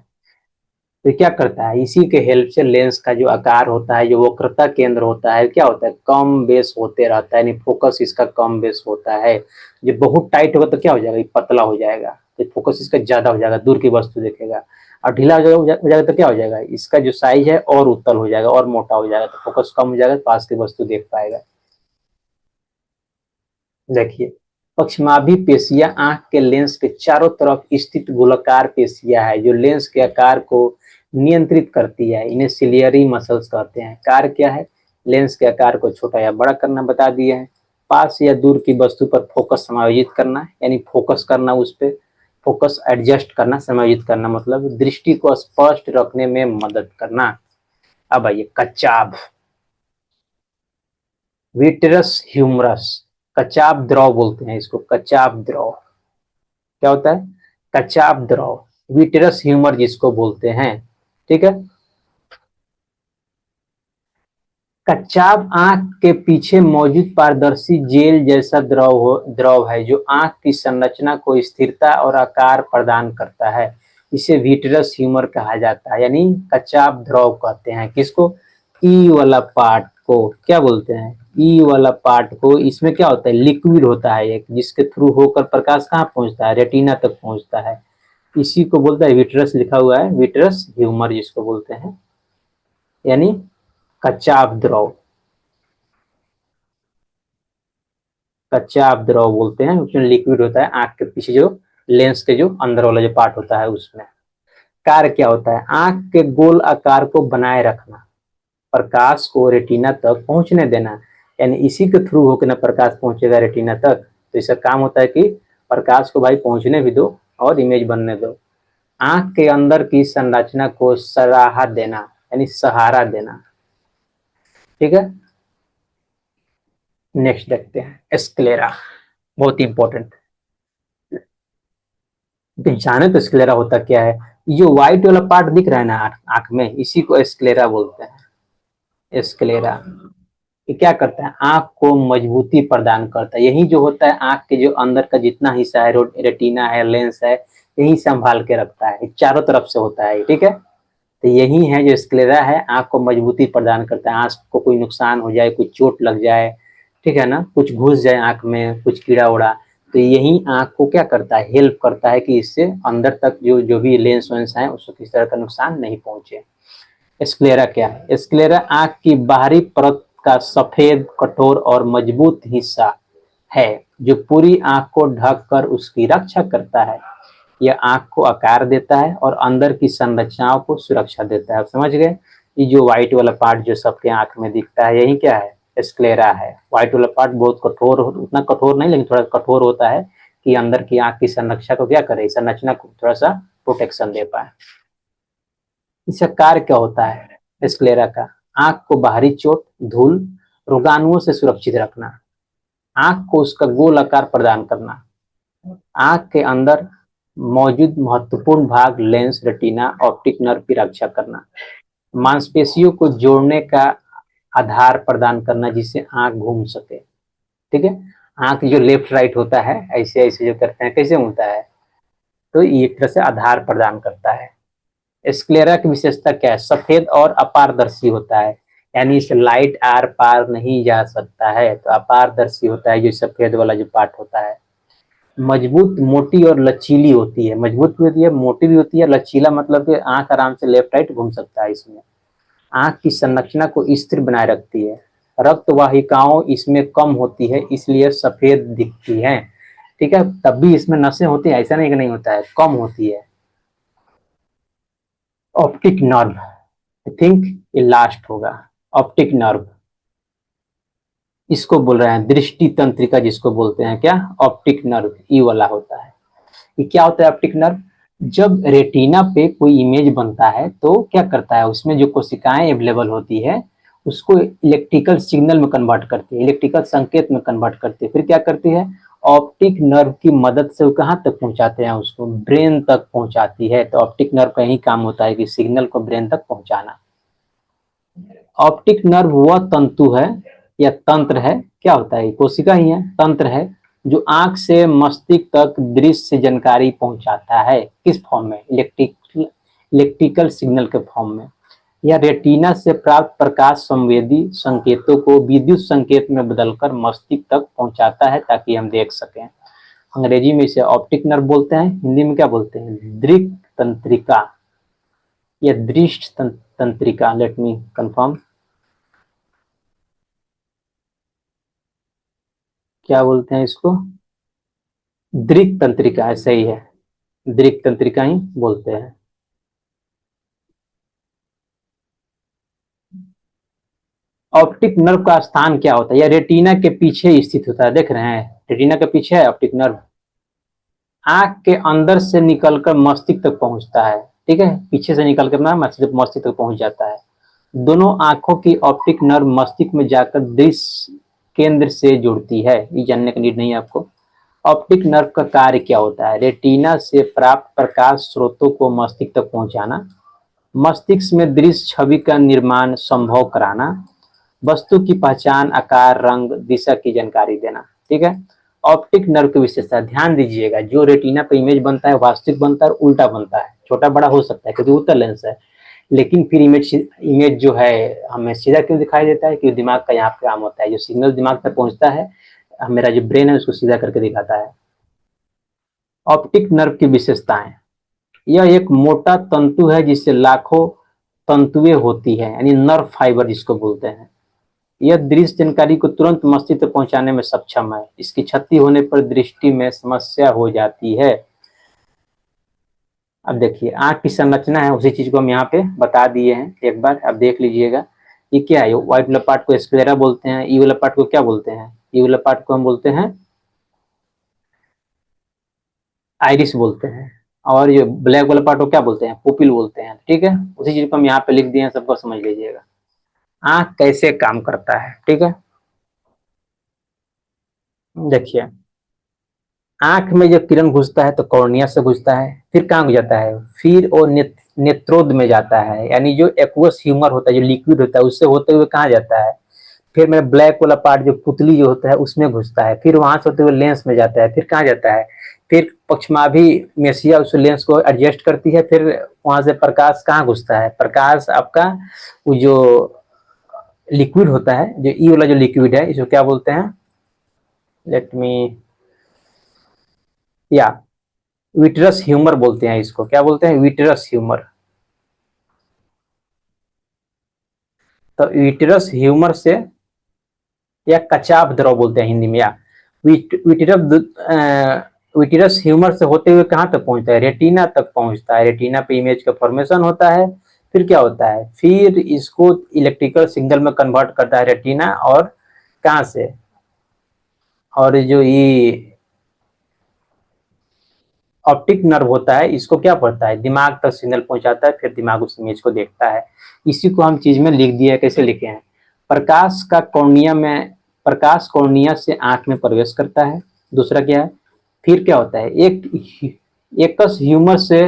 तो क्या करता है, इसी के हेल्प से लेंस का जो आकार होता है, जो वक्रता केंद्र होता है, क्या होता है, कम बेस होते रहता है, यानी फोकस इसका कम बेस होता है। जब बहुत टाइट होगा तो क्या हो जाएगा, ये पतला हो जाएगा, तो फोकस इसका ज्यादा हो जाएगा, दूर की वस्तु देखेगा। और ढीला हो जाएगा तो क्या हो जाएगा, इसका जो साइज है और उत्तल हो जाएगा और मोटा हो जाएगा, तो फोकस कम हो जाएगा, पास की वस्तु देख पाएगा। देखिए, पक्षमाभी पेशियां आंख के लेंस के चारों तरफ स्थित गोलाकार पेशियां है, जो लेंस के आकार को नियंत्रित करती है। इन्हें सिलियरी मसल्स कहते हैं। कार्य क्या है, लेंस के आकार को छोटा या बड़ा करना बता दिए हैं। पास या दूर की वस्तु पर फोकस समायोजित करना, यानी फोकस करना, उस पर फोकस एडजस्ट करना, समायोजित करना, मतलब दृष्टि को स्पष्ट रखने में मदद करना। अब आइए, कच्चाभ, विट्रस ह्यूमरस, कचाप द्रव बोलते हैं इसको, कचाप द्रव। क्या होता है, कचाप द्रव, विट्रस ह्यूमर जिसको बोलते हैं। ठीक है, कच्चाप आंख के पीछे मौजूद पारदर्शी जेल जैसा द्रव है, जो आंख की संरचना को स्थिरता और आकार प्रदान करता है। इसे विट्रस ह्यूमर कहा जाता है, यानी कच्चाप द्रव कहते हैं किसको, ई वाला पार्ट को क्या बोलते हैं, ई वाला पार्ट को। इसमें क्या होता है, लिक्विड होता है एक, जिसके थ्रू होकर प्रकाश कहाँ पहुंचता है, रेटिना तक पहुंचता है। इसी को बोलता है विट्रस, लिखा हुआ है विट्रस ह्यूमर जिसको बोलते हैं, यानी कच्चाप द्रव। कच्चाप द्रव बोलते हैं, उसमें लिक्विड होता है आंख के पीछे, जो लेंस के जो अंदर वाला जो पार्ट होता है उसमें। कार्य क्या होता है, आंख के गोल आकार को बनाए रखना, प्रकाश को रेटिना तक पहुंचने देना, यानी इसी के थ्रू होकर ना प्रकाश पहुंचेगा रेटिना तक। तो इसका काम होता है कि प्रकाश को भाई पहुंचने भी दो और इमेज बनने दो। आंख के अंदर की संरचना को सराहा देना, यानी सहारा देना। ठीक है, नेक्स्ट देखते हैं, स्क्लेरा, बहुत इंपॉर्टेंट। तो जाने तो स्क्लेरा होता क्या है, जो व्हाइट वाला पार्ट दिख रहा है ना आंख में, इसी को स्क्लेरा बोलते हैं। स्क्लेरा ये क्या करता है, आंख को मजबूती प्रदान करता है। यही जो होता है, आंख के जो अंदर का जितना हिस्सा है, रेटिना है, लेंस है, यही संभाल के रखता है, चारों तरफ से होता है। ठीक है, तो यही है जो स्क्लेरा है, आंख को मजबूती प्रदान करता है। आंख को कोई नुकसान हो जाए, कुछ चोट लग जाए, ठीक है ना, कुछ घुस जाए आंख में, कुछ कीड़ा उड़ा, तो यही आंख को क्या करता है, हेल्प करता है कि इससे अंदर तक जो जो भी लेंस वेंस है उसको किसी तरह का नुकसान नहीं पहुंचे। स्क्लेरा क्या है, स्क्लेरा आंख की बाहरी परत का सफेद, कठोर और मजबूत हिस्सा है, जो पूरी आंख को ढक कर उसकी रक्षा करता है। यह आंख को आकार देता है और अंदर की संरचनाओं को सुरक्षा देता है। आप समझ गए, ये जो व्हाइट वाला पार्ट जो सबके आंख में दिखता है, यही क्या है, स्क्लेरा है। व्हाइट वाला पार्ट बहुत कठोर, उतना कठोर नहीं लेकिन थोड़ा कठोर होता है, कि अंदर की आंख की संरक्षा को क्या करे, संरचना को थोड़ा सा प्रोटेक्शन दे पाए। इसका कार्य क्या होता है स्क्लेरा का, आंख को बाहरी चोट, धूल, रोगाणुओं से सुरक्षित रखना, आंख को उसका गोल आकार प्रदान करना, आंख के अंदर मौजूद महत्वपूर्ण भाग लेंस, रेटिना, ऑप्टिक नर्व की रक्षा करना, मांसपेशियों को जोड़ने का आधार प्रदान करना, जिससे आंख घूम सके। ठीक है, आंख जो लेफ्ट राइट होता है, ऐसे ऐसे जो करते हैं, कैसे होता है, तो ये एक तरह से आधार प्रदान करता है। स्क्लेरा की विशेषता क्या है, सफेद और अपारदर्शी होता है, यानी इसे लाइट आर पार नहीं जा सकता है, तो अपारदर्शी होता है जो सफेद वाला जो पार्ट होता है। मजबूत, मोटी और लचीली होती है। मजबूत भी होती है, मोटी भी होती है। लचीला मतलब कि आंख आराम से लेफ्ट राइट घूम सकता है इसमें। आंख की संरचना को स्थिर बनाए रखती है। रक्त वाहिकाओं इसमें कम होती है, इसलिए सफेद दिखती है। ठीक है, तब भी इसमें नसें होती है, ऐसा नहीं कि नहीं होता है, कम होती है। ऑप्टिक नर्व, आई थिंक ये लास्ट होगा। ऑप्टिक नर्व, इसको बोल रहे हैं दृष्टि तंत्रिका, जिसको बोलते हैं क्या, ऑप्टिक नर्व, ई वाला होता है। ये क्या होता है ऑप्टिक नर्व? जब रेटिना पे कोई इमेज बनता है तो क्या करता है, उसमें जो कोशिकाएं अवेलेबल होती है उसको इलेक्ट्रिकल सिग्नल में कन्वर्ट करती है, इलेक्ट्रिकल संकेत में कन्वर्ट करती है। फिर क्या करती है, ऑप्टिक नर्व की मदद से वो कहाँ तक पहुंचाते हैं, उसको ब्रेन तक पहुंचाती है। तो ऑप्टिक नर्व का यही काम होता है कि सिग्नल को ब्रेन तक पहुंचाना। ऑप्टिक नर्व वह तंतु है या तंत्र है, क्या होता है, कोशिका ही है, तंत्र है, जो आंख से मस्तिष्क तक दृश्य जानकारी पहुंचाता है। किस फॉर्म में, इलेक्ट्रिकल सिग्नल के फॉर्म में। या रेटिना से प्राप्त प्रकाश संवेदी संकेतों को विद्युत संकेत में बदलकर मस्तिष्क तक पहुंचाता है ताकि हम देख सकें। अंग्रेजी में इसे ऑप्टिक नर्व बोलते हैं, हिंदी में क्या बोलते हैं, दृक तंत्रिका या दृष्टि तंत्रिका। लेट मी कंफर्म, क्या बोलते हैं इसको, दृक तंत्रिका, ऐसा ही है, दृक तंत्रिका ही बोलते हैं। ऑप्टिक नर्व का स्थान क्या होता है, या रेटिना के पीछे स्थित होता है, देख रहे हैं रेटिना के पीछे है ऑप्टिक नर्व। आंख के अंदर से निकलकर मस्तिष्क तक पहुंचता है, ठीक है, पीछे से निकलकर ना मस्तिष्क तक पहुंच जाता है। दोनों आंखों की ऑप्टिक नर्व मस्तिष्क में जाकर दृश्य केंद्र से जुड़ती है, ये जानने का नीड नहीं है आपको। ऑप्टिक नर्व का कार्य क्या होता है, रेटिना से प्राप्त प्रकाश स्रोतों को मस्तिष्क तक पहुंचाना, मस्तिष्क में दृश्य छवि का निर्माण संभव कराना, वस्तु की पहचान, आकार, रंग, दिशा की जानकारी देना। ठीक है, ऑप्टिक नर्व की विशेषता ध्यान दीजिएगा, जो रेटिना पे इमेज बनता है वास्तविक बनता है और उल्टा बनता है, छोटा बड़ा हो सकता है क्योंकि उत्तल लेंस है, लेकिन फिर इमेज जो है हमें सीधा क्यों दिखाई देता है, क्योंकि दिमाग का यहाँ पे काम होता है, जो सिग्नल दिमाग तक पहुंचता है मेरा जो ब्रेन है उसको सीधा करके दिखाता है। ऑप्टिक नर्व की विशेषताएं, यह एक मोटा तंतु है जिससे लाखों तंतुएं होती है, यानी नर्व फाइबर जिसको बोलते हैं। यह दृश्य जानकारी को तुरंत मस्तिष्क तक पहुंचाने में सक्षम है। इसकी क्षति होने पर दृष्टि में समस्या हो जाती है। अब देखिए आंख की संरचना है, उसी चीज को हम यहाँ पे बता दिए हैं, एक बार अब देख लीजिएगा। ये क्या है, व्हाइट वाला पार्ट को स्क्लेरा बोलते हैं, ई वाला पार्ट को क्या बोलते हैं, ई वाला पार्ट को हम बोलते हैं आइरिस बोलते हैं, और ये ब्लैक वाला पार्ट को क्या बोलते हैं, पुपिल बोलते हैं। ठीक है, उसी चीज को हम यहाँ पे लिख दिए हैं, सबको समझ लीजिएगा। आंख कैसे काम करता है, ठीक है, देखिए आंख में जब किरण घुसता है तो कॉर्निया से घुसता है, फिर कहाँ जाता है, फिर वो नेत्रोद में जाता है, यानी जो एक्वस ह्यूमर होता है, जो लिक्विड होता है, उससे होते हुए कहाँ जाता है, फिर मेरा ब्लैक वाला पार्ट जो पुतली जो होता है उसमें घुसता है, फिर वहां से होते हुए लेंस में जाता है, फिर कहाँ जाता है, फिर पक्षमाभि मेसिया उस लेंस को एडजस्ट करती है, फिर वहां से प्रकाश कहाँ घुसता है, प्रकाश आपका वो जो लिक्विड होता है, जो ई वाला जो लिक्विड है इसको क्या बोलते हैं, लेट मी, या विट्रस ह्यूमर बोलते हैं, इसको क्या बोलते हैं, विट्रस ह्यूमर। तो विट्रस ह्यूमर से, या कचाप द्रव बोलते हैं हिंदी में, या विट्रस ह्यूमर से होते हुए कहाँ तक पहुंचता है, रेटिना तक पहुंचता है। रेटिना पे इमेज का फॉर्मेशन होता है, फिर क्या होता है, फिर इसको इलेक्ट्रिकल सिग्नल में कन्वर्ट करता है रेटिना, और कहाँ से, और जो ये ऑप्टिक नर्व होता है इसको क्या पड़ता है, दिमाग तक सिग्नल पहुंचाता है, फिर दिमाग उस इमेज को देखता है। इसी को हम चीज में लिख दिया है, कैसे लिखे हैं, प्रकाश का कॉर्निया में, प्रकाश कॉर्निया से आंख में प्रवेश करता है। दूसरा क्या है, फिर क्या होता है, एक एकस ह्यूमर से,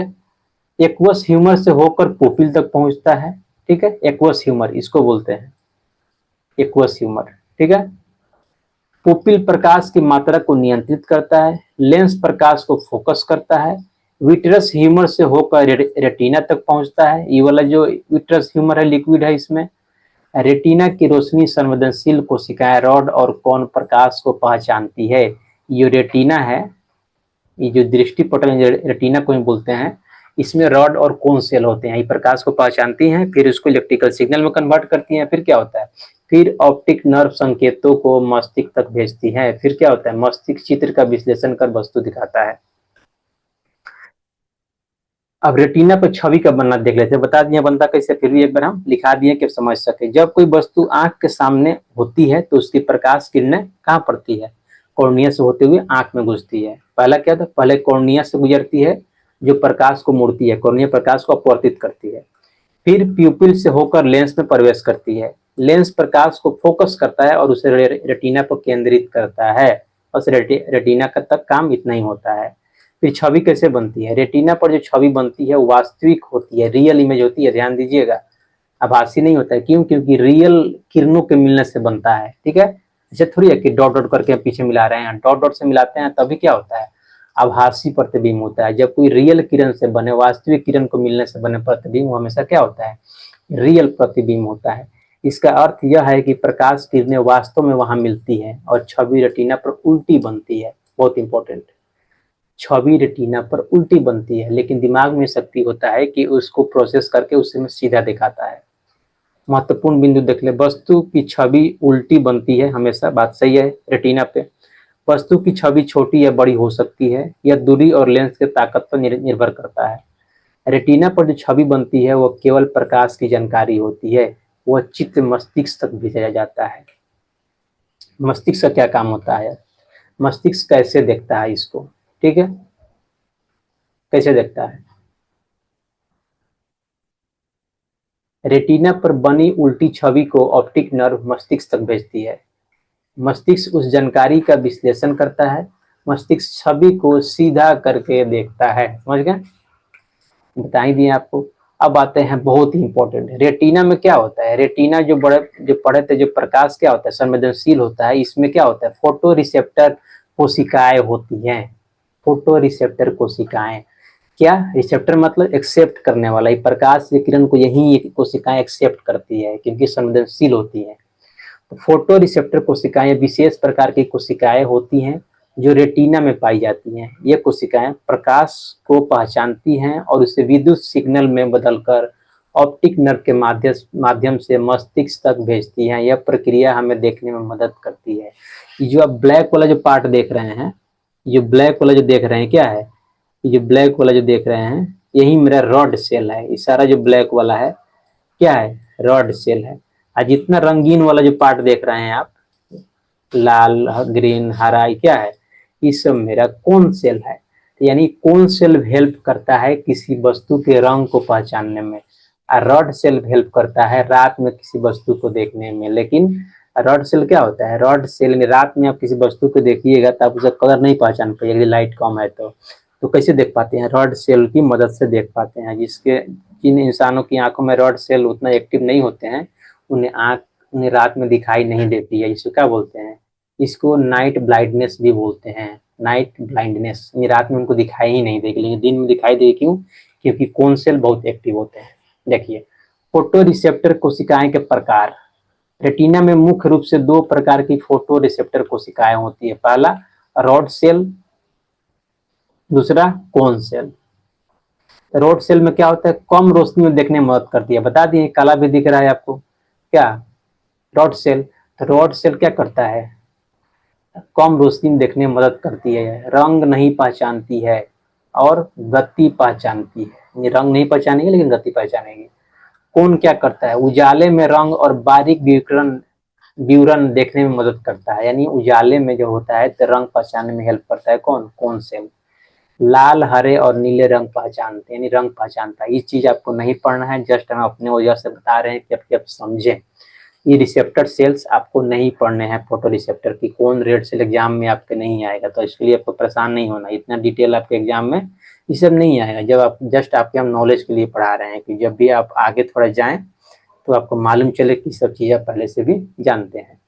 एक्वस ह्यूमर से होकर पुपिल तक पहुंचता है। ठीक है, एक्वस ह्यूमर इसको बोलते हैं, एक्वस ह्यूमर। ठीक है, पुपिल प्रकाश की मात्रा को नियंत्रित करता है, लेंस प्रकाश को फोकस करता है, विट्रस ह्यूमर से होकर रेटिना तक पहुंचता है। ये वाला जो विट्रस ह्यूमर है लिक्विड है, इसमें रेटिना की रोशनी संवेदनशील कोशिकाएं रॉड और कोन प्रकाश को पहचानती है। ये रेटिना है, ये जो दृष्टि पटल रेटिना को हम बोलते हैं, इसमें रॉड और कोन सेल होते हैं। ये प्रकाश को पहचानती हैं, फिर उसको इलेक्ट्रिकल सिग्नल में कन्वर्ट करती हैं। फिर क्या होता है, फिर ऑप्टिक नर्व संकेतों को मस्तिष्क तक भेजती है। फिर क्या होता है, मस्तिष्क चित्र का विश्लेषण कर वस्तु दिखाता है। अब रेटिना पर छवि का बनना देख लेते हैं। बता दिया बनता कैसे, फिर भी एक बार हम लिखा दिए कि समझ सके। जब कोई वस्तु आंख के सामने होती है तो उसकी प्रकाश किरणें कहाँ पड़ती है, कॉर्निया से होते हुए आंख में घुसती है। पहला क्या था, पहले कॉर्निया से गुजरती है जो प्रकाश को मोड़ती है, कॉर्निया प्रकाश को अपवर्तित करती है। फिर प्यूपिल से होकर लेंस में प्रवेश करती है। लेंस प्रकाश को फोकस करता है और उसे रेटिना पर केंद्रित करता है। बस रेटिना का तक काम इतना ही होता है। फिर छवि कैसे बनती है, रेटिना पर जो छवि बनती है वो वास्तविक होती है, रियल इमेज होती है। ध्यान दीजिएगा, आभासी नहीं होता है। क्यों, क्योंकि रियल किरणों के मिलने से बनता है। ठीक है, ऐसे थोड़ी है कि डॉट डॉट करके पीछे मिला रहे हैं, डॉट डॉट से मिलाते हैं तभी क्या होता है, आभासी प्रतिबिंब होता है। जब कोई रियल किरण से बने, वास्तविक किरण को मिलने से बने प्रतिबिंब, वो हमेशा क्या होता है, रियल प्रतिबिंब होता है। इसका अर्थ यह है कि प्रकाश किरणें वास्तव में वहां मिलती है और छवि रेटिना पर उल्टी बनती है। बहुत इंपॉर्टेंट, छवि रेटिना पर उल्टी बनती है, लेकिन दिमाग में शक्ति होता है कि उसको प्रोसेस करके उसे में सीधा दिखाता है। महत्वपूर्ण बिंदु देख ले, वस्तु की छवि उल्टी बनती है हमेशा, बात सही है। रेटिना पे वस्तु की छवि छोटी या बड़ी हो सकती है, यह दूरी और लेंस के ताकत पर निर्भर करता है। रेटिना पर जो छवि बनती है वह केवल प्रकाश की जानकारी होती है, वह चित्र मस्तिष्क तक भेजा जाता है। मस्तिष्क का क्या काम होता है, मस्तिष्क कैसे देखता है इसको, ठीक है, कैसे देखता है, रेटिना पर बनी उल्टी छवि को ऑप्टिक नर्व मस्तिष्क तक भेजती है। मस्तिष्क उस जानकारी का विश्लेषण करता है, मस्तिष्क छवि को सीधा करके देखता है। समझ गए, बता ही दिए आपको। अब आते हैं बहुत ही इंपॉर्टेंट, रेटिना में क्या होता है। रेटिना जो पढ़े थे, जो प्रकाश क्या होता है, संवेदनशील होता है। इसमें क्या होता है, फोटो रिसेप्टर कोशिकाएं होती हैं। फोटो रिसेप्टर कोशिकाएं, क्या, रिसेप्टर मतलब एक्सेप्ट करने वाला, ये प्रकाश की किरण को यही कोशिकाएं एक्सेप्ट करती है क्योंकि संवेदनशील होती है। तो फोटो रिसेप्टर कोशिकाएं विशेष प्रकार की कोशिकाएं होती हैं जो रेटिना में पाई जाती हैं। ये कोशिकाएं प्रकाश को पहचानती हैं और उसे विद्युत सिग्नल में बदलकर ऑप्टिक नर्व के माध्यम से मस्तिष्क तक भेजती हैं। यह प्रक्रिया हमें देखने में मदद करती है। ये जो आप ब्लैक वाला जो पार्ट देख रहे हैं, ये ब्लैक वाला जो देख रहे हैं क्या है, ये जो ब्लैक वाला जो देख रहे हैं यही मेरा रॉड सेल है। ये सारा जो ब्लैक वाला है क्या है, रॉड सेल है। और जितना रंगीन वाला जो पार्ट देख रहे हैं आप, लाल ग्रीन हरा, क्या है, ये सब मेरा कोन सेल है। यानी कोन सेल हेल्प करता है किसी वस्तु के रंग को पहचानने में, और रॉड सेल हेल्प करता है रात में किसी वस्तु को देखने में। लेकिन रॉड सेल क्या होता है, रॉड सेल में रात में आप किसी वस्तु को देखिएगा तो आप उसका कलर नहीं पहचान पाइएगा, यदि लाइट कम है तो कैसे देख पाते हैं, रॉड सेल की मदद से देख पाते हैं। जिन इंसानों की आंखों में रॉड सेल उतना एक्टिव नहीं होते हैं, उन्हें रात में दिखाई नहीं देती है। इसको क्या बोलते हैं, इसको नाइट ब्लाइंडनेस भी बोलते हैं। नाइट ब्लाइंडनेस, रात में उनको दिखाई ही नहीं देगी, लेकिन दिन में दिखाई देगी। क्यों, क्योंकि कोन सेल बहुत एक्टिव होते हैं। देखिए, फोटो रिसेप्टर कोशिकाएं के प्रकार, रेटिना में मुख्य रूप से दो प्रकार की फोटो रिसेप्टर कोशिकाएं होती है। पहला रॉड सेल, दूसरा कोन सेल। रॉड सेल में क्या होता है, कम रोशनी में देखने में मदद करती है। बता दिए, काला भी दिख रहा है आपको, क्या, रॉड सेल। तो रॉड सेल क्या करता है, कम रोशनी में देखने में मदद करती है, रंग नहीं पहचानती है और गति पहचानती है। ये रंग नहीं पहचानेगी लेकिन गति पहचानेगी। कौन क्या करता है, उजाले में रंग और बारीक विवरण विवरण देखने में मदद करता है। यानी उजाले में जो होता है तो रंग पहचानने में हेल्प करता है कौन सेल। लाल हरे और नीले रंग पहचानते हैं, यानी रंग पहचानता है। ये चीज आपको नहीं पढ़ना है, जस्ट हम अपने वजह से बता रहे हैं कि आप समझें। ये रिसेप्टर सेल्स आपको नहीं पढ़ने हैं, फोटो रिसेप्टर की। कौन रेड सेल एग्जाम में आपके नहीं आएगा, तो इसके लिए आपको परेशान नहीं होना, इतना डिटेल आपके एग्जाम में ये सब नहीं आएगा। जब आप जस्ट आपके हम नॉलेज के लिए पढ़ा रहे हैं कि जब भी आप आगे थोड़ा जाएं तो आपको मालूम चले कि सब चीज़ आप पहले से भी जानते हैं।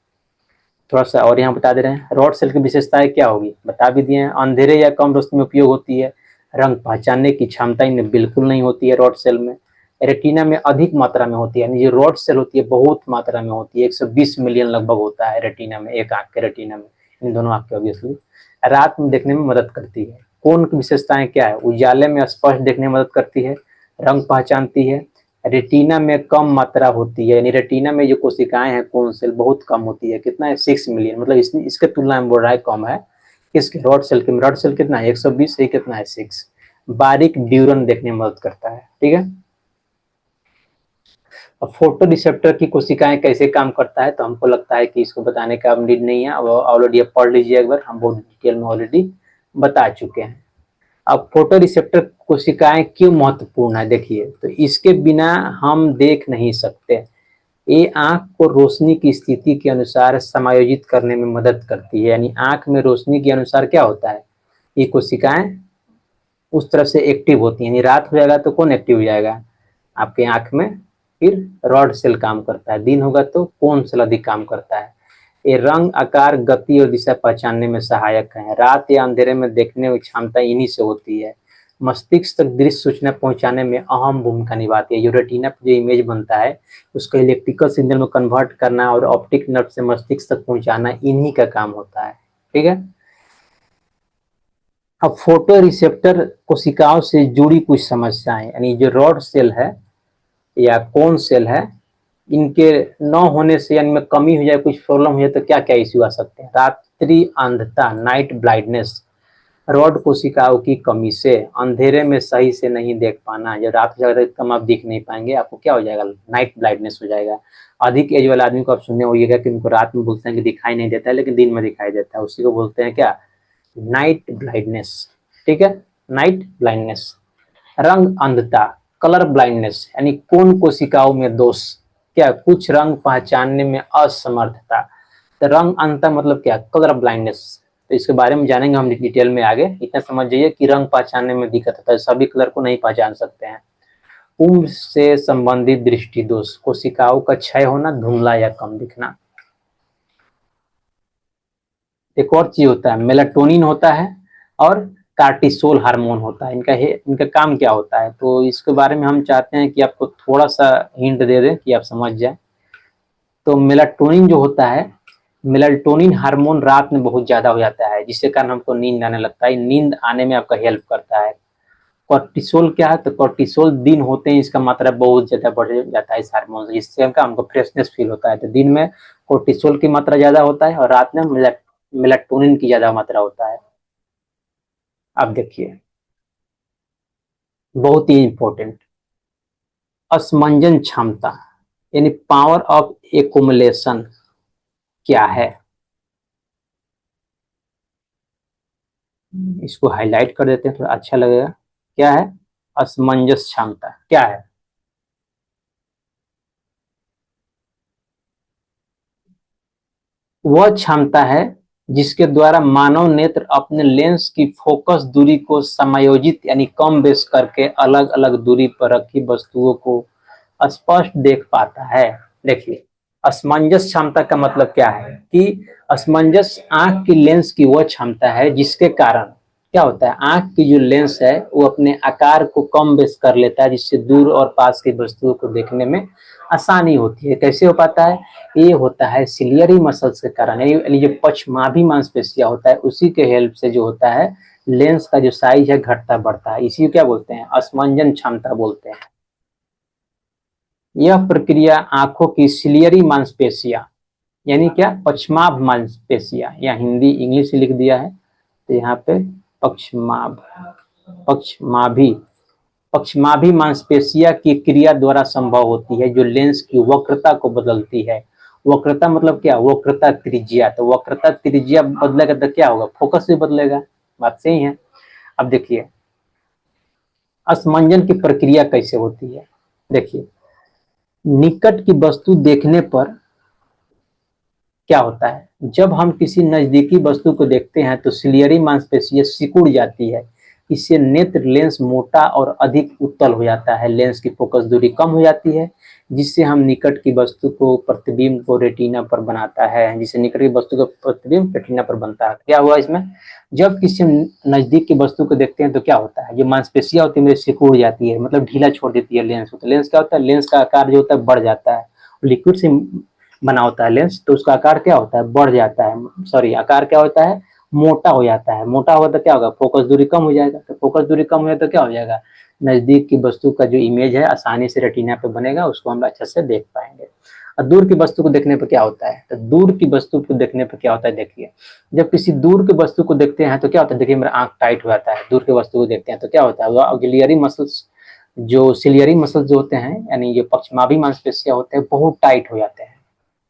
थोड़ा सा और यहाँ बता दे रहे हैं, रॉड सेल की विशेषताएं क्या होगी, बता भी दिए हैं। अंधेरे या कम रोशनी में उपयोग होती है, रंग पहचानने की क्षमता इनमें बिल्कुल नहीं होती है रॉड सेल में। रेटिना में अधिक मात्रा में होती है, यानी जो रॉड सेल होती है बहुत मात्रा में होती है, 120 मिलियन लगभग होता है रेटिना में, एक आंख के रेटिना में, इन दोनों आंख के ऑब्वियसली। रात में देखने में मदद करती है। कोन की विशेषताएं क्या है? उजाले में स्पष्ट देखने में मदद करती है, रंग पहचानती है, रेटिना में कम मात्रा होती है, यानी रेटिना में जो कोशिकाएं हैं कोन सेल बहुत कम होती है, कितना है 6 मिलियन, मतलब इसके तुलना में बोल रहा है कम है। किसके? रॉड सेल के। रॉड सेल कितना है 120, ये कितना है 6। बारीक ड्यूरन देखने में मदद करता है, ठीक है। अब फोटो रिसेप्टर की कोशिकाएं कैसे काम करता है, तो हमको लगता है कि इसको बताने का नीड नहीं है, अब ऑलरेडी पढ़ लीजिए एक बार, हम बहुत डिटेल में ऑलरेडी बता चुके हैं। अब फोटो रिसेप्टर कोशिकाएं क्यों महत्वपूर्ण है, देखिए, तो इसके बिना हम देख नहीं सकते। ये आंख को रोशनी की स्थिति के अनुसार समायोजित करने में मदद करती है, यानी आंख में रोशनी के अनुसार क्या होता है, ये कोशिकाएं उस तरफ से एक्टिव होती हैं, यानी रात हो जाएगा तो कौन एक्टिव हो जाएगा आपके आंख में, फिर रॉड सेल काम करता है, दिन होगा तो कोन सेल अधिक काम करता है। ये रंग, आकार, गति और दिशा पहचानने में सहायक है। रात या अंधेरे में देखने की क्षमता इन्हीं से होती है। मस्तिष्क तक दृश्य सूचना पहुंचाने में अहम भूमिका निभाती है। जो रेटिना पर जो इमेज बनता है उसको इलेक्ट्रिकल सिग्नल में कन्वर्ट करना और ऑप्टिक नर्व से मस्तिष्क तक पहुंचाना इन्हीं का काम होता है, ठीक है। अब फोटो रिसेप्टर कोशिकाओं से जुड़ी कुछ समस्याएं, यानी जो रॉड सेल है या कोन सेल है, इनके न होने से यानी में कमी हो जाए, कुछ प्रॉब्लम हो जाए तो क्या क्या इश्यू आ सकते हैं? रात्रि अंधता, नाइट ब्लाइंडनेस, रॉड कोशिकाओं की कमी से, अंधेरे में सही से नहीं देख पाना, जब रात हो जाएगा तो कम आप दिख नहीं पाएंगे, आपको क्या हो जाएगा, नाइट ब्लाइंडनेस हो जाएगा। अधिक एज वाले आदमी को आप सुनने होइएगा कि उनको रात में बोलते हैं कि दिखाई नहीं देता है, लेकिन दिन में दिखाई देता है, उसी को बोलते हैं क्या, नाइट ब्लाइंडनेस, ठीक है, नाइट ब्लाइंडनेस। रंग अंधता, कलर ब्लाइंडनेस, यानी कोन कोशिकाओं में दोष, क्या, कुछ रंग पहचानने में असमर्थता। तो रंग अंधता मतलब क्या, कलर ब्लाइंडनेस, तो इसके बारे में जानेंगे हम डिटेल में आगे। इतना समझ जाइए कि रंग पहचानने में दिक्कत होता है, सभी कलर को नहीं पहचान सकते हैं। उम्र से संबंधित दृष्टि दोष, कोशिकाओं का क्षय होना, धुंधला या कम दिखना। एक और चीज होता है, मेलाटोनिन होता है और कार्टिसोल हार्मोन होता है, इनका काम क्या होता है, तो इसके बारे में हम चाहते हैं कि आपको थोड़ा सा हिंट दे दें कि आप समझ जाए। तो मेलाटोनिन जो होता है, मेलाटोनिन हार्मोन रात में बहुत ज्यादा हो जाता है, जिसके कारण हमको नींद आने लगता है, नींद आने में आपका हेल्प करता है। कोर्टिसोल क्या है, तो कोर्टिसोल दिन होते हैं इसका मात्रा बहुत ज्यादा बढ़ जाता है इस हार्मोन से, जिससे हमको फ्रेशनेस फील होता है। तो दिन में कोर्टिसोल की मात्रा ज्यादा होता है और रात में मेलाटोनिन की ज्यादा मात्रा होता है। अब देखिए, बहुत ही इंपॉर्टेंट, असमंजन क्षमता यानी पावर ऑफ एकुमुलेशन क्या है, इसको हाईलाइट कर देते हैं थोड़ा अच्छा लगेगा। क्या है असमंजस क्षमता, क्या है? वह क्षमता है जिसके द्वारा मानव नेत्र अपने लेंस की फोकस दूरी को समायोजित यानी कम बेस करके अलग अलग दूरी पर रखी वस्तुओं को स्पष्ट देख पाता है। देखिए, असमंजस क्षमता का मतलब क्या है कि असमंजस आंख की लेंस की वह क्षमता है जिसके कारण क्या होता है, आंख की जो लेंस है वो अपने आकार को कम बेस कर लेता है, जिससे दूर और पास की वस्तुओं को देखने में आसानी होती है। कैसे हो पाता है? ये होता है सिलियरी मसल्स के कारण, यानी जो पश्चमाभी मांसपेशियां होता है उसी के हेल्प से जो होता है लेंस का जो साइज है घटता बढ़ता है, इसी को क्या बोलते हैं, असमंजन क्षमता बोलते हैं। यह प्रक्रिया आंखों की सिलियरी मांसपेशियां यानी क्या, पश्चमाभ मांसपेशियां, या हिंदी इंग्लिश से लिख दिया है तो यहाँ पे पश्चमाभ, पश्चमाभी, पश्चमाभी मांसपेशिया की क्रिया द्वारा संभव होती है, जो लेंस की वक्रता को बदलती है। वक्रता मतलब क्या, वक्रता त्रिज्या, तो वक्रता त्रिज्या बदलेगा तो क्या होगा, फोकस भी बदलेगा, बात सही है। अब देखिए असमंजन की प्रक्रिया कैसे होती है, देखिए, निकट की वस्तु देखने पर क्या होता है, जब हम किसी नजदीकी वस्तु को देखते हैं तो सिलियरी मांसपेशियां सिकुड़ जाती है, इससे नेत्र लेंस मोटा और अधिक उत्तल हो जाता है, लेंस की फोकस दूरी कम हो जाती है, जिससे हम निकट की वस्तु को प्रतिबिंब को रेटिना पर बनाता है, जिससे निकट की वस्तु का प्रतिबिंब रेटिना पर बनता है। क्या हुआ इसमें, जब किसी नजदीक की वस्तु को देखते हैं तो क्या होता है, जो मांसपेशियां होती है मेरे सिकुड़ जाती है, मतलब ढीला छोड़ देती है लेंस को, तो लेंस क्या होता है, लेंस का आकार जो होता है बढ़ जाता है, लिक्विड से बना होता है लेंस, तो उसका आकार क्या होता है, बढ़ जाता है, सॉरी आकार क्या होता है, मोटा हो जाता है। मोटा होगा तो क्या होगा, फोकस दूरी कम हो जाएगा। तो फोकस दूरी कम हो जाए तो क्या हो जाएगा, नजदीक की वस्तु का जो इमेज है आसानी से रेटिना पे बनेगा, उसको हम अच्छे से देख पाएंगे। और दूर की वस्तु को देखने पर क्या होता है, तो दूर की वस्तु को देखने पर क्या होता है, देखिए जब किसी दूर की वस्तु को देखते हैं तो क्या होता है, देखिए मेरा आंख टाइट हो जाता है। दूर की वस्तु को देखते हैं तो क्या होता है, ऑक्सिलियरी मसल्स, जो सिलियरी मसल जो होते हैं यानी ये पक्षमाभी मांसपेशियां होते हैं बहुत टाइट हो जाते हैं।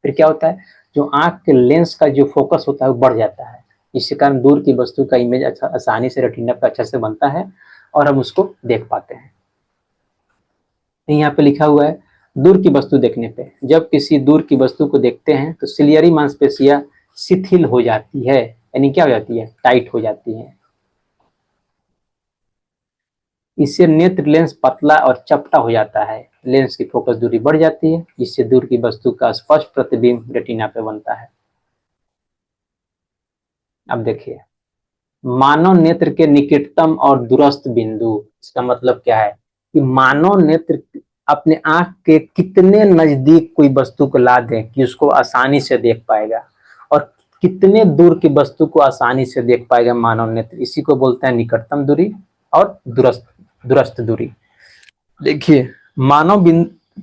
फिर क्या होता है, जो आंख के लेंस का जो फोकस होता है वो बढ़ जाता है। इसी कारण दूर की वस्तु का इमेज अच्छा आसानी से रेटिना पर अच्छे से बनता है और हम उसको देख पाते हैं। यहाँ पे लिखा हुआ है, दूर की वस्तु देखने पे, जब किसी दूर की वस्तु को देखते हैं तो सिलियरी मांसपेशियां शिथिल हो जाती है, यानी क्या हो जाती है, टाइट हो जाती है। इससे नेत्र लेंस पतला और चपटा हो जाता है, लेंस की फोकस दूरी बढ़ जाती है, जिससे दूर की वस्तु का स्पष्ट प्रतिबिंब रेटिना पे बनता है। अब देखिए, मानव नेत्र के निकटतम और दूरस्थ बिंदु, इसका मतलब क्या है कि मानव नेत्र अपने आंख के कितने नजदीक कोई वस्तु को ला दें कि उसको आसानी से देख पाएगा, और कितने दूर की वस्तु को आसानी से देख पाएगा मानव नेत्र, इसी को बोलते हैं निकटतम दूरी और दूरस्थ दूरस्थ दूरी। देखिए, मानव बिंदु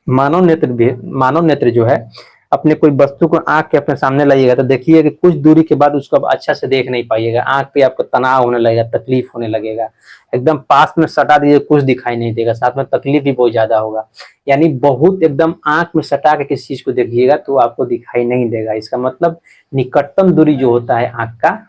मानव नेत्र जो है, अपने कोई वस्तु को आंख के अपने सामने लाइएगा तो देखिए कि कुछ दूरी के बाद उसको आप अच्छा से देख नहीं पाइएगा, आंख पे आपको तनाव होने लगेगा, तकलीफ होने लगेगा। एकदम पास में सटा दीजिए कुछ दिखाई नहीं देगा, साथ में तकलीफ भी बहुत ज्यादा होगा। यानी बहुत एकदम आंख में सटा के किसी चीज को देखिएगा तो आपको दिखाई नहीं देगा। इसका मतलब निकटतम दूरी जो होता है आंख का,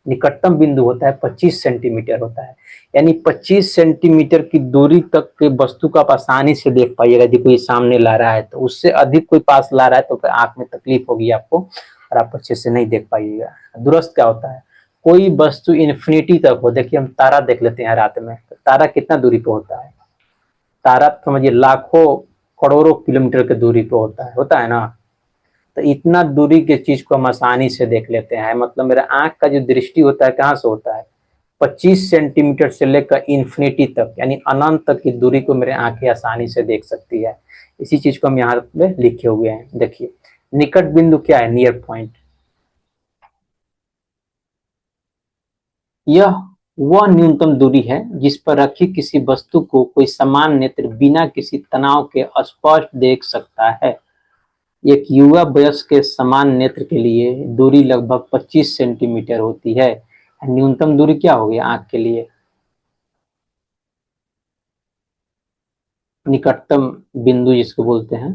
निकटतम बिंदु होता है 25 सेंटीमीटर होता है। यानी 25 सेंटीमीटर की दूरी तक के वस्तु को आप आसानी से देख पाइएगा यदि कोई सामने ला रहा है तो। उससे अधिक कोई पास ला रहा है तो फिर आंख में तकलीफ होगी आपको और आप अच्छे से नहीं देख पाइएगा। दूरस्थ क्या होता है, कोई वस्तु इन्फिनिटी तक हो। देखिए हम तारा देख लेते हैं रात में, तो तारा कितना दूरी पे होता है, तारा समझिए लाखों करोड़ों किलोमीटर की दूरी पे होता है ना। तो इतना दूरी की चीज को हम आसानी से देख लेते हैं। मतलब मेरा आंख का जो दृष्टि होता है कहाँ से होता है, 25 सेंटीमीटर से लेकर इन्फिनिटी तक यानी अनंत तक की दूरी को मेरे आंखें आसानी से देख सकती है। इसी चीज को हम यहाँ पे लिखे हुए हैं। देखिए निकट बिंदु क्या है, नियर पॉइंट, यह वह न्यूनतम दूरी है जिस पर रखी किसी वस्तु को कोई समान नेत्र बिना किसी तनाव के स्पष्ट देख सकता है। एक युवा वयस्क के समान नेत्र के लिए दूरी लगभग 25 सेंटीमीटर होती है। न्यूनतम दूरी क्या होगी आंख के लिए, निकटतम बिंदु जिसको बोलते हैं,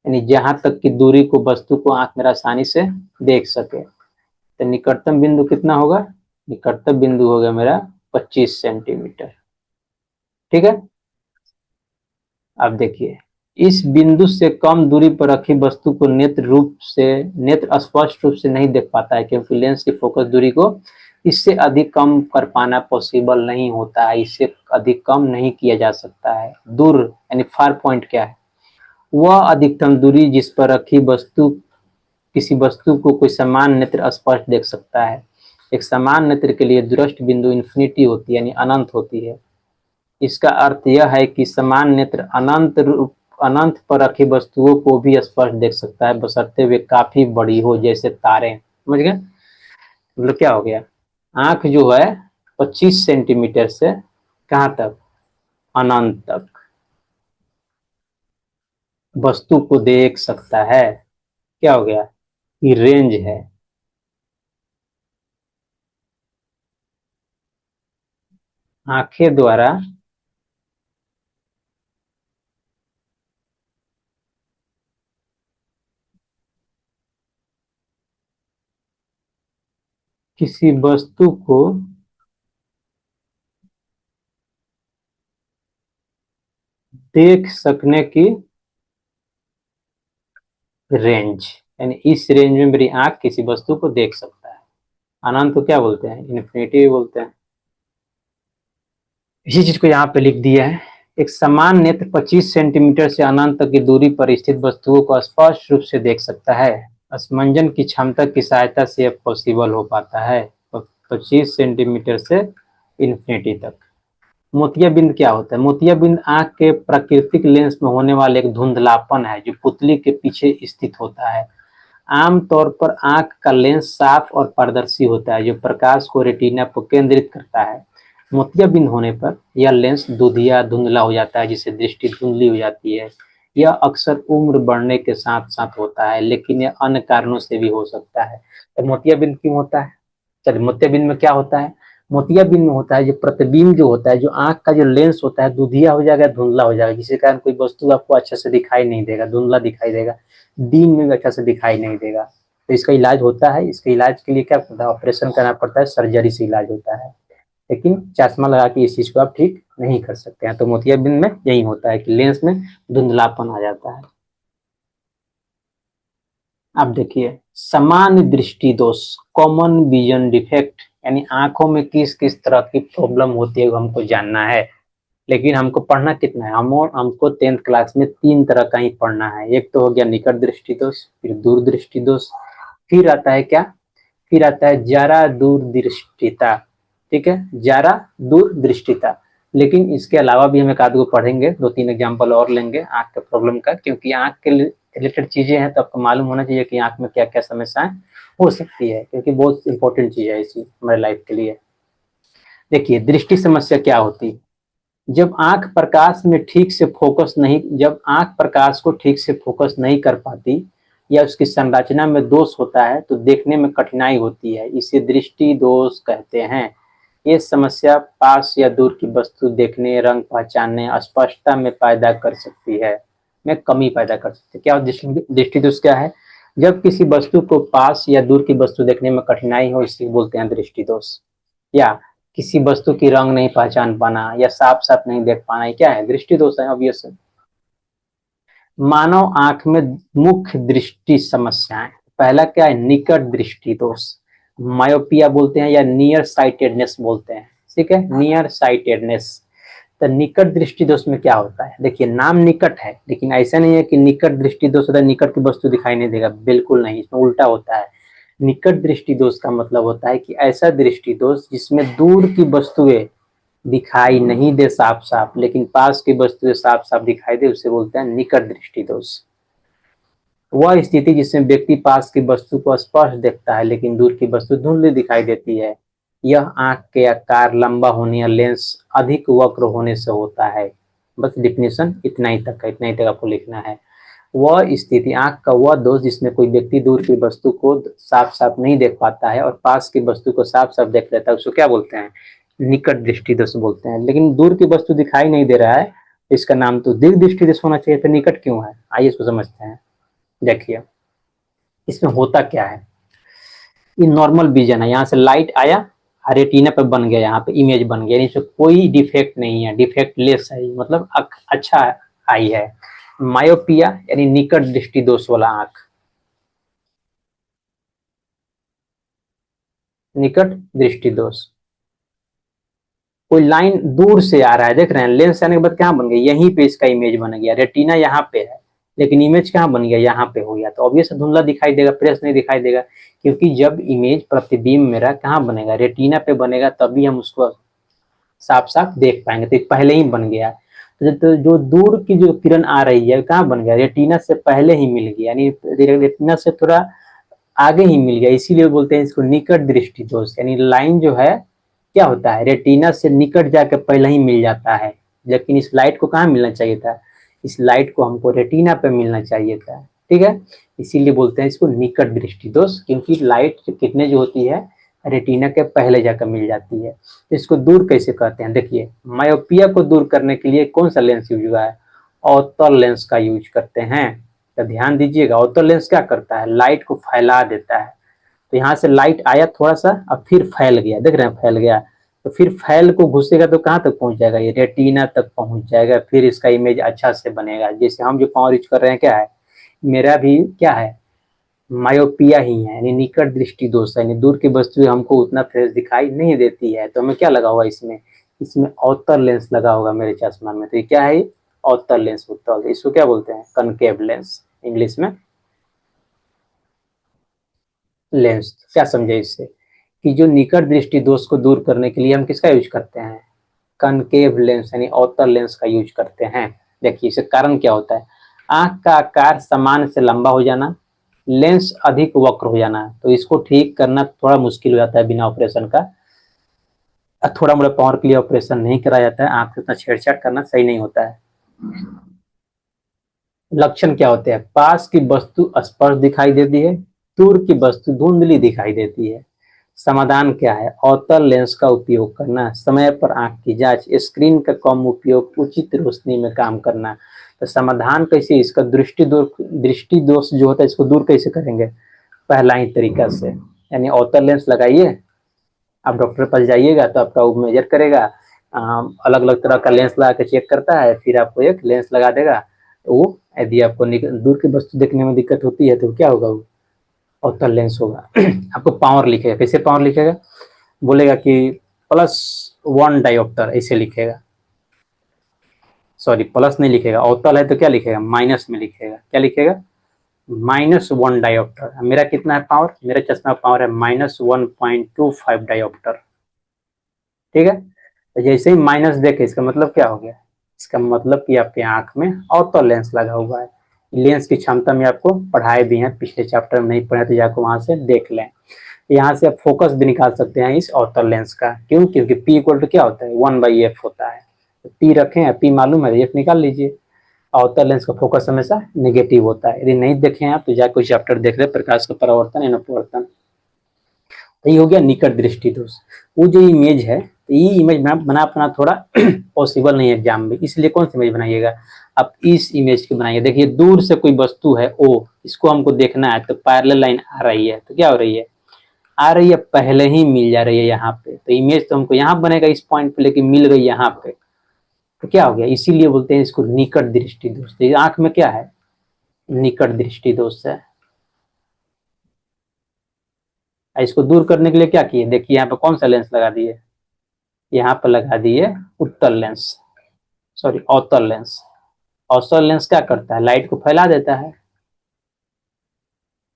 यानी जहां तक की दूरी को वस्तु को आंख मेरा आसानी से देख सके। तो निकटतम बिंदु कितना होगा, निकटतम बिंदु होगा मेरा 25 सेंटीमीटर। ठीक है, अब देखिए, इस बिंदु से कम दूरी पर रखी वस्तु को नेत्र स्पष्ट रूप से नहीं देख पाता है, क्योंकि लेंस की फोकस दूरी को इससे अधिक कम कर पाना पॉसिबल नहीं होता है, इससे अधिक कम नहीं किया जा सकता है। दूर यानी फार पॉइंट क्या है, वह अधिकतम दूरी जिस पर रखी वस्तु किसी वस्तु को कोई समान नेत्र स्पष्ट देख सकता है। एक समान नेत्र के लिए दूरस्थ बिंदु इन्फिनिटी होती है, यानी अनंत होती है। इसका अर्थ यह है कि समान नेत्र अनंत पर रखी वस्तुओं को भी स्पष्ट देख सकता है, बशर्ते वे काफी बड़ी हो, जैसे तारे। समझ गए, मतलब क्या हो गया, आंख जो है 25 सेंटीमीटर से कहाँ तक, अनंत तक वस्तु को देख सकता है। क्या हो गया, ये रेंज है। आंखें द्वारा किसी वस्तु को देख सकने की रेंज, यानी इस रेंज में मेरी आंख किसी वस्तु को देख सकता है। अनंत को क्या बोलते हैं, इन्फिनिटी बोलते हैं। इसी चीज को यहाँ पे लिख दिया है, एक समान नेत्र 25 सेंटीमीटर से अनंत तक की दूरी पर स्थित वस्तुओं को स्पष्ट रूप से देख सकता है। स्मंजन की क्षमता की सहायता से यह पॉसिबल हो पाता है। 25 सेंटीमीटर से इन्फिनिटी तक। मोतियाबिंद क्या होता है, मोतियाबिंद आंख के प्राकृतिक लेंस में होने वाले एक धुंधलापन है जो पुतली के पीछे स्थित होता है। आमतौर पर आंख का लेंस साफ और पारदर्शी होता है जो प्रकाश को रेटिना पर केंद्रित करता है। मोतियाबिंद होने पर यह लेंस दूधिया धुंधला हो जाता है जिससे दृष्टि धुंधली हो जाती है। यह अक्सर उम्र बढ़ने के साथ साथ होता है लेकिन यह अन्य कारणों से भी हो सकता है। तो मोतियाबिंद क्यों होता है? चलिए, मोतियाबिंद में क्या होता है? मोतियाबिंद में होता है जो प्रतिबिंब जो होता है, जो आंख का जो लेंस होता है दुधिया हो जाएगा, धुंधला हो जाएगा, जिसके कारण कोई वस्तु आपको अच्छे से दिखाई नहीं देगा, धुंधला दिखाई देगा, दिन में भी अच्छा से दिखाई नहीं देगा। तो इसका इलाज होता है। इसके इलाज के लिए क्या पड़ता है? ऑपरेशन करना पड़ता है, सर्जरी से इलाज होता है। लेकिन चश्मा लगा के इस चीज को आप ठीक नहीं कर सकते हैं। तो मोतियाबिंद में यही होता है कि लेंस में धुंधलापन आ जाता है। अब देखिए, सामान्य दृष्टि दोष, कॉमन विजन डिफेक्ट, यानी आंखों में किस किस तरह की प्रॉब्लम होती है वो हमको जानना है। लेकिन हमको पढ़ना कितना है? हमको 10th क्लास में 3 तरह का ही पढ़ना है। एक तो हो गया निकट दृष्टि दोष, फिर दूर दृष्टि दोष, फिर आता है क्या? फिर आता है जरा दूरदृष्टिता। ठीक है, जरा दूरदृष्टिता। लेकिन इसके अलावा भी हम एक आध को पढ़ेंगे, 2-3 एग्जाम्पल और लेंगे आंख के प्रॉब्लम का, क्योंकि आंख के रिलेटेड चीजें हैं तो आपको मालूम होना चाहिए कि आंख में क्या क्या समस्याएं हो सकती है, क्योंकि बहुत इंपॉर्टेंट चीज है इसी हमारे लाइफ के लिए। देखिए, दृष्टि समस्या क्या होती है? जब आंख प्रकाश को ठीक से फोकस नहीं कर पाती या उसकी संरचना में दोष होता है तो देखने में कठिनाई होती है, इसे दृष्टि दोष कहते हैं। ये समस्या पास या दूर की वस्तु देखने, रंग पहचानने, स्पष्टता में पैदा कर सकती है, में कमी पैदा कर सकती है। क्या दृष्टि दोष क्या है? जब किसी वस्तु को पास या दूर की वस्तु देखने में कठिनाई हो, इसे बोलते हैं दृष्टि दोष। या किसी वस्तु की रंग नहीं पहचान पाना या साफ साफ नहीं देख पाना, ये क्या है? दृष्टि दोष है, ऑब्वियस है। मानव आंख में मुख्य दृष्टि समस्याएं, पहला क्या है? निकट दृष्टि दोष, मायोपिया बोलते हैं या नियर साइटेडनेस बोलते हैं। ठीक है, नियर साइटेडनेस। तो निकट दृष्टि दोष में क्या होता है? देखिए, नाम निकट है लेकिन ऐसा नहीं है कि निकट दृष्टि दोष होता है निकट की वस्तु दिखाई नहीं देगा, बिल्कुल नहीं, इसमें उल्टा होता है। निकट दृष्टि दोष का मतलब होता है कि ऐसा दृष्टि दोष जिसमें दूर की वस्तुएं दिखाई नहीं दे साफ साफ, लेकिन पास की वस्तुएं साफ साफ दिखाई दे, उसे बोलते हैं निकट दृष्टि दोष। वह स्थिति जिसमें व्यक्ति पास की वस्तु को स्पष्ट देखता है लेकिन दूर की वस्तु धुंधली दिखाई देती है। यह आंख के आकार लंबा होने या लेंस अधिक वक्र होने से होता है। बस डिफिनेशन इतना ही तक है, इतना ही तक आपको लिखना है। वह स्थिति, आंख का वह दोष जिसमें कोई व्यक्ति दूर की वस्तु को साफ साफ नहीं देख पाता है और पास की वस्तु को साफ साफ देख लेता है, उसको क्या बोलते हैं? निकट दृष्टि दोष बोलते हैं। लेकिन दूर की वस्तु दिखाई नहीं दे रहा है, इसका नाम तो दीर्घ दृष्टि दोष होना चाहिए, तो निकट क्यों है? आइए इसको समझते हैं। देखिए, इसमें होता क्या है? ये नॉर्मल विजन है, यहाँ से लाइट आया, रेटिना पे बन गया, यहाँ पे इमेज बन गया, इसमें कोई डिफेक्ट नहीं है, डिफेक्ट लेस है, मतलब अच्छा आई है। मायोपिया यानी निकट दृष्टि दोष वाला आंख, निकट दृष्टि दोष। कोई लाइन दूर से आ रहा है, देख रहे हैं, लेंस आने के बाद कहाँ बन गया? यहीं पे इसका इमेज बन गया, रेटिना यहाँ पे है लेकिन इमेज कहाँ बन गया? यहाँ पे हो गया, तो ऑब्वियस धुंधला दिखाई देगा, फ्रेश नहीं दिखाई देगा, क्योंकि जब इमेज प्रतिबिंब मेरा कहाँ बनेगा? रेटिना पे बनेगा, तभी हम उसको साफ साफ देख पाएंगे। तो पहले ही बन गया। तो जो दूर की जो किरण आ रही है कहाँ बन गया? रेटिना से पहले ही मिल गया, यानी रेटिना से थोड़ा आगे ही मिल गया, इसीलिए बोलते हैं इसको निकट दृष्टि दोष। यानी लाइन जो है क्या होता है? रेटिना से निकट जाकर पहले ही मिल जाता है, लेकिन इस लाइट को कहाँ मिलना चाहिए था? इस लाइट को हमको रेटिना पे मिलना चाहिए था। ठीक है, इसीलिए बोलते हैं इसको निकट दृष्टि दोष, क्योंकि लाइट कितने जो होती है रेटिना के पहले जाकर मिल जाती है। तो इसको दूर कैसे करते हैं? देखिए, मायोपिया को दूर करने के लिए कौन सा लेंस यूज हुआ है? अवतल लेंस का यूज करते हैं। तो ध्यान दीजिएगा, अवतल लेंस क्या करता है? लाइट को फैला देता है। तो यहाँ से लाइट आया थोड़ा सा, अब फिर फैल गया, देख रहे हैं, फैल गया, तो फिर फैल को घुसेगा तो कहाँ तक पहुंच जाएगा? ये रेटिना तक पहुंच जाएगा, फिर इसका इमेज अच्छा से बनेगा। जैसे हम जो पावर यूज कर रहे हैं, क्या है? मेरा भी क्या है? मायोपिया ही है, यानी निकट दृष्टि दोष है, यानी दूर की वस्तु हमको उतना फ्रेश दिखाई नहीं देती है। तो हमें क्या लगा हुआ इसमें? इसमें अवतल लेंस लगा होगा मेरे चश्मा में। तो ये क्या है? अवतल लेंस, उत्तल, इसको क्या बोलते हैं? कनकेव लेंस इंग्लिश में। लेंस क्या समझे इससे? कि जो निकट दृष्टि दोष को दूर करने के लिए हम किसका यूज करते हैं? कनकेव लेंस यानी अवतल लेंस का यूज करते हैं। देखिए, इससे कारण क्या होता है? आंख का आकार सामान्य से लंबा हो जाना, लेंस अधिक वक्र हो जाना, तो इसको ठीक करना थोड़ा मुश्किल हो जाता है बिना ऑपरेशन का। थोड़ा मोड़ा पावर के लिए ऑपरेशन नहीं कराया जाता है, आंख से उतना छेड़छाड़ करना सही नहीं होता है। लक्षण क्या होते हैं? पास की वस्तु स्पष्ट दिखाई देती है, दूर की वस्तु धुंधली दिखाई देती है। समाधान क्या है? अवतल लेंस का उपयोग करना, समय पर आंख की जांच, स्क्रीन का कम उपयोग, उचित रोशनी में काम करना। तो समाधान कैसे? इसका दृष्टि दोष जो होता है इसको दूर कैसे करेंगे? पहला ही तरीका से, यानी अवतल लेंस लगाइए। आप डॉक्टर के पास जाइएगा तो आपका वो मेजर करेगा, अलग अलग तरह का लेंस लगा के चेक करता है, फिर आपको एक लेंस लगा देगा। तो वो यदि आपको दूर की वस्तु देखने में दिक्कत होती है तो क्या होगा? वो अवतल लेंस होगा। आपको पावर लिखेगा, कैसे पावर लिखेगा? बोलेगा कि +1 डायोप्टर ऐसे लिखेगा। सॉरी, प्लस नहीं लिखेगा, अवतल है तो क्या लिखेगा? माइनस में लिखेगा। क्या लिखेगा? -1 डायोप्टर। मेरा कितना है पावर? मेरा चश्मा पावर है -1.25 डायोप्टर। ठीक है, तो जैसे ही माइनस देखे इसका मतलब क्या हो गया? इसका मतलब कि आपके आंख में अवतल लेंस लगा हुआ है। लेंस की क्षमता में आपको पढ़ाए भी हैं, पिछले चैप्टर में नहीं पढ़े तो जाकर वहां से देख लें। यहाँ से आप फोकस भी निकाल सकते हैं इस अवतल लेंस का। क्यों? क्योंकि P इक्वल टू क्या होता है? 1/f होता है। तो P रखें, P मालूम है, f निकाल लीजिए। अवतल लेंस का फोकस हमेशा नेगेटिव होता है। यदि नहीं देखें आप तो जाकर कोई चैप्टर देख ले, प्रकाश का परावर्तन एवं अपवर्तन। तो ये हो गया निकट दृष्टि दोष। वो जो इमेज है, तो ये इमेज बना पाना थोड़ा पॉसिबल नहीं है एग्जाम में, इसलिए कौन सी इमेज बनाइएगा? आप इस इमेज की बनाइए। देखिए दूर से कोई वस्तु है O, इसको हमको देखना है, तो पैरेलल लाइन आ रही है, तो क्या हो रही है? आ रही है, पहले ही मिल जा रही है यहाँ पे। तो इमेज तो हमको यहाँ बनेगा इस पॉइंट पे, लेकिन मिल गई यहाँ पे, तो क्या हो गया? इसीलिए बोलते हैं इसको निकट दृष्टि दोष। तो आंख में क्या है? निकट दृष्टि दोष है। इसको दूर करने के लिए क्या किए? देखिए यहाँ पे कौन सा लेंस लगा दिए? यहाँ पे लगा दिए उत्तल लेंस, सॉरी अवतल लेंस। अवतल लेंस क्या करता है? लाइट को फैला देता है।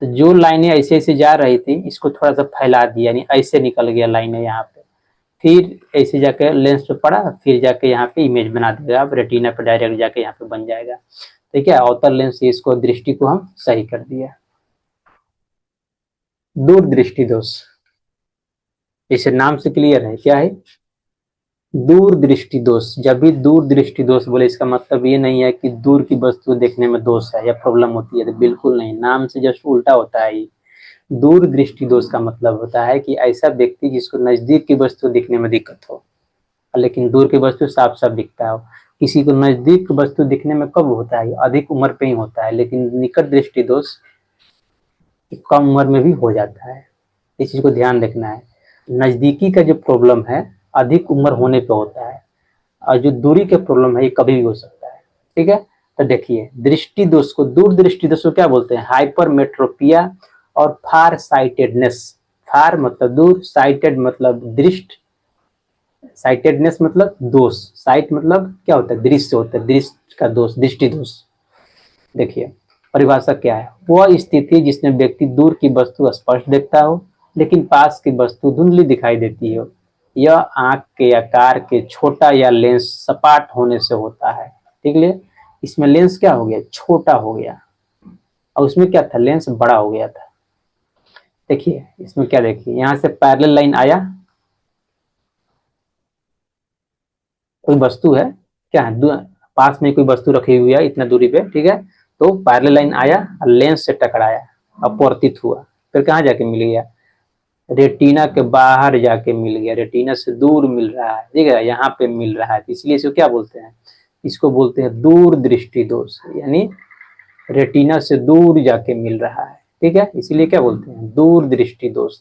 तो जो लाइनें ऐसे ऐसे जा रही थी इसको थोड़ा सा फैला दिया, यानी ऐसे निकल गया लाइनें यहाँ पे, फिर ऐसे जाके लेंस पे पड़ा, फिर जाके यहाँ पे इमेज बना देगा, अब रेटिना पे डायरेक्ट जाके यहाँ पे बन जाएगा। ठीक है, अवतल लेंस से इसको दृष्टि को हम सही कर दिया। दूर दृष्टि दोष, इसे नाम से क्लियर है क्या है? दूर दृष्टि दोष। जब भी दूर दृष्टि दोष बोले इसका मतलब ये नहीं है कि दूर की वस्तु देखने में दोष है या प्रॉब्लम होती है, तो बिल्कुल नहीं, नाम से जस्ट उल्टा होता है ये। दूर दृष्टि दोष का मतलब होता है कि ऐसा व्यक्ति जिसको नजदीक की वस्तु दिखने में दिक्कत हो, लेकिन दूर की वस्तु साफ साफ दिखता हो। किसी को नजदीक वस्तु दिखने में कब होता है? अधिक उम्र पे ही होता है, लेकिन निकट दृष्टि दोष कम उम्र में भी हो जाता है। इस चीज को ध्यान रखना है। नजदीकी का जो प्रॉब्लम है अधिक उम्र होने पे होता है, और जो दूरी के प्रॉब्लम है ये कभी भी हो सकता है। ठीक है, तो देखिए दृष्टि दोष को, दूर दृष्टि दोष को क्या बोलते हैं? हाइपरमेट्रोपिया और फार साइटेडनेस। फार मतलब दूर, साइटेड मतलब दृष्ट, साइटेडनेस मतलब दोष, साइट मतलब क्या होता है? दृश्य होता है, दृष्टि का दोष, दृष्टि दोष। देखिए परिभाषा क्या है? वह स्थिति जिसमें व्यक्ति दूर की वस्तु स्पष्ट देखता हो लेकिन पास की वस्तु धुंधली दिखाई देती हो। यह आंख के आकार के छोटा या लेंस सपाट होने से होता है। ठीक है, इसमें लेंस क्या हो गया? छोटा हो गया, और उसमें क्या था? लेंस बड़ा हो गया था। देखिए इसमें क्या, देखिए यहाँ से पैरेलल लाइन आया, कोई वस्तु है, क्या है? पास में कोई वस्तु रखी हुई है इतना दूरी पे, ठीक है, तो पैरेलल लाइन आया और लेंस से टकराया, अपवर्तित हुआ, फिर कहाँ जाके मिल गया? रेटिना के बाहर जाके मिल गया, रेटिना से दूर मिल रहा है, ठीक है, यहाँ पे मिल रहा है, इसलिए इसको क्या बोलते हैं? इसको बोलते हैं दूर दृष्टि दोष, यानी रेटिना से दूर जाके मिल रहा है। ठीक है, इसीलिए क्या बोलते हैं? दूर दृष्टि दोष।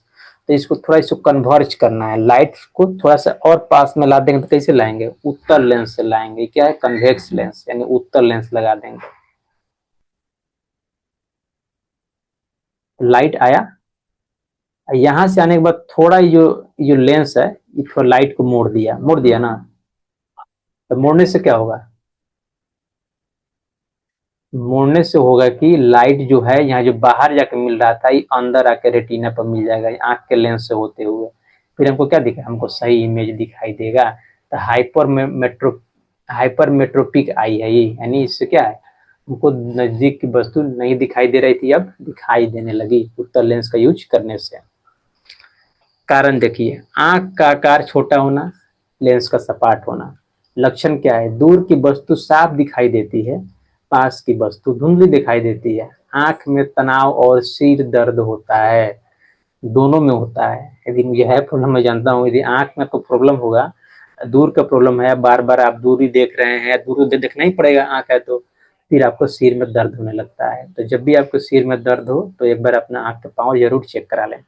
तो इसको थोड़ा, इसको कन्वर्ज करना है, लाइट को थोड़ा सा और पास में ला देंगे तो कैसे लाएंगे? उत्तल लेंस से लाएंगे। क्या है? कन्वेक्स लेंस, यानी उत्तल लेंस लगा देंगे। लाइट आया, यहां से आने के बाद थोड़ा जो जो लेंस है ये थोड़ा लाइट को मोड़ दिया ना, तो मोड़ने से क्या होगा? मोड़ने से होगा कि लाइट जो है यहाँ जो बाहर जाके मिल रहा था ये अंदर आके रेटिना पर मिल जाएगा, आंख के लेंस से होते हुए, फिर हमको क्या दिखा? हमको सही इमेज दिखाई देगा। तो हाइपर मेट्रोपिक आई है ये, यानी इससे क्या है? हमको नजदीक की वस्तु नहीं दिखाई दे रही थी, अब दिखाई देने लगी उत्तल लेंस का यूज करने से। कारण देखिए, आंख का आकार छोटा होना, लेंस का सपाट होना। लक्षण क्या है? दूर की वस्तु साफ दिखाई देती है, पास की वस्तु धुंधली दिखाई देती है। आंख में तनाव और सिर दर्द होता है, दोनों में होता है। यदि मुझे है प्रॉब्लम, मैं जानता हूँ, यदि आंख में आपको प्रॉब्लम होगा, दूर का प्रॉब्लम है, बार बार आप दूरी देख रहे हैं, दूर देखना ही पड़ेगा, आंख है तो फिर आपको सिर में दर्द होने लगता है। तो जब भी आपको सिर में दर्द हो तो एक बार अपना आंख का पावर जरूर चेक करा लें।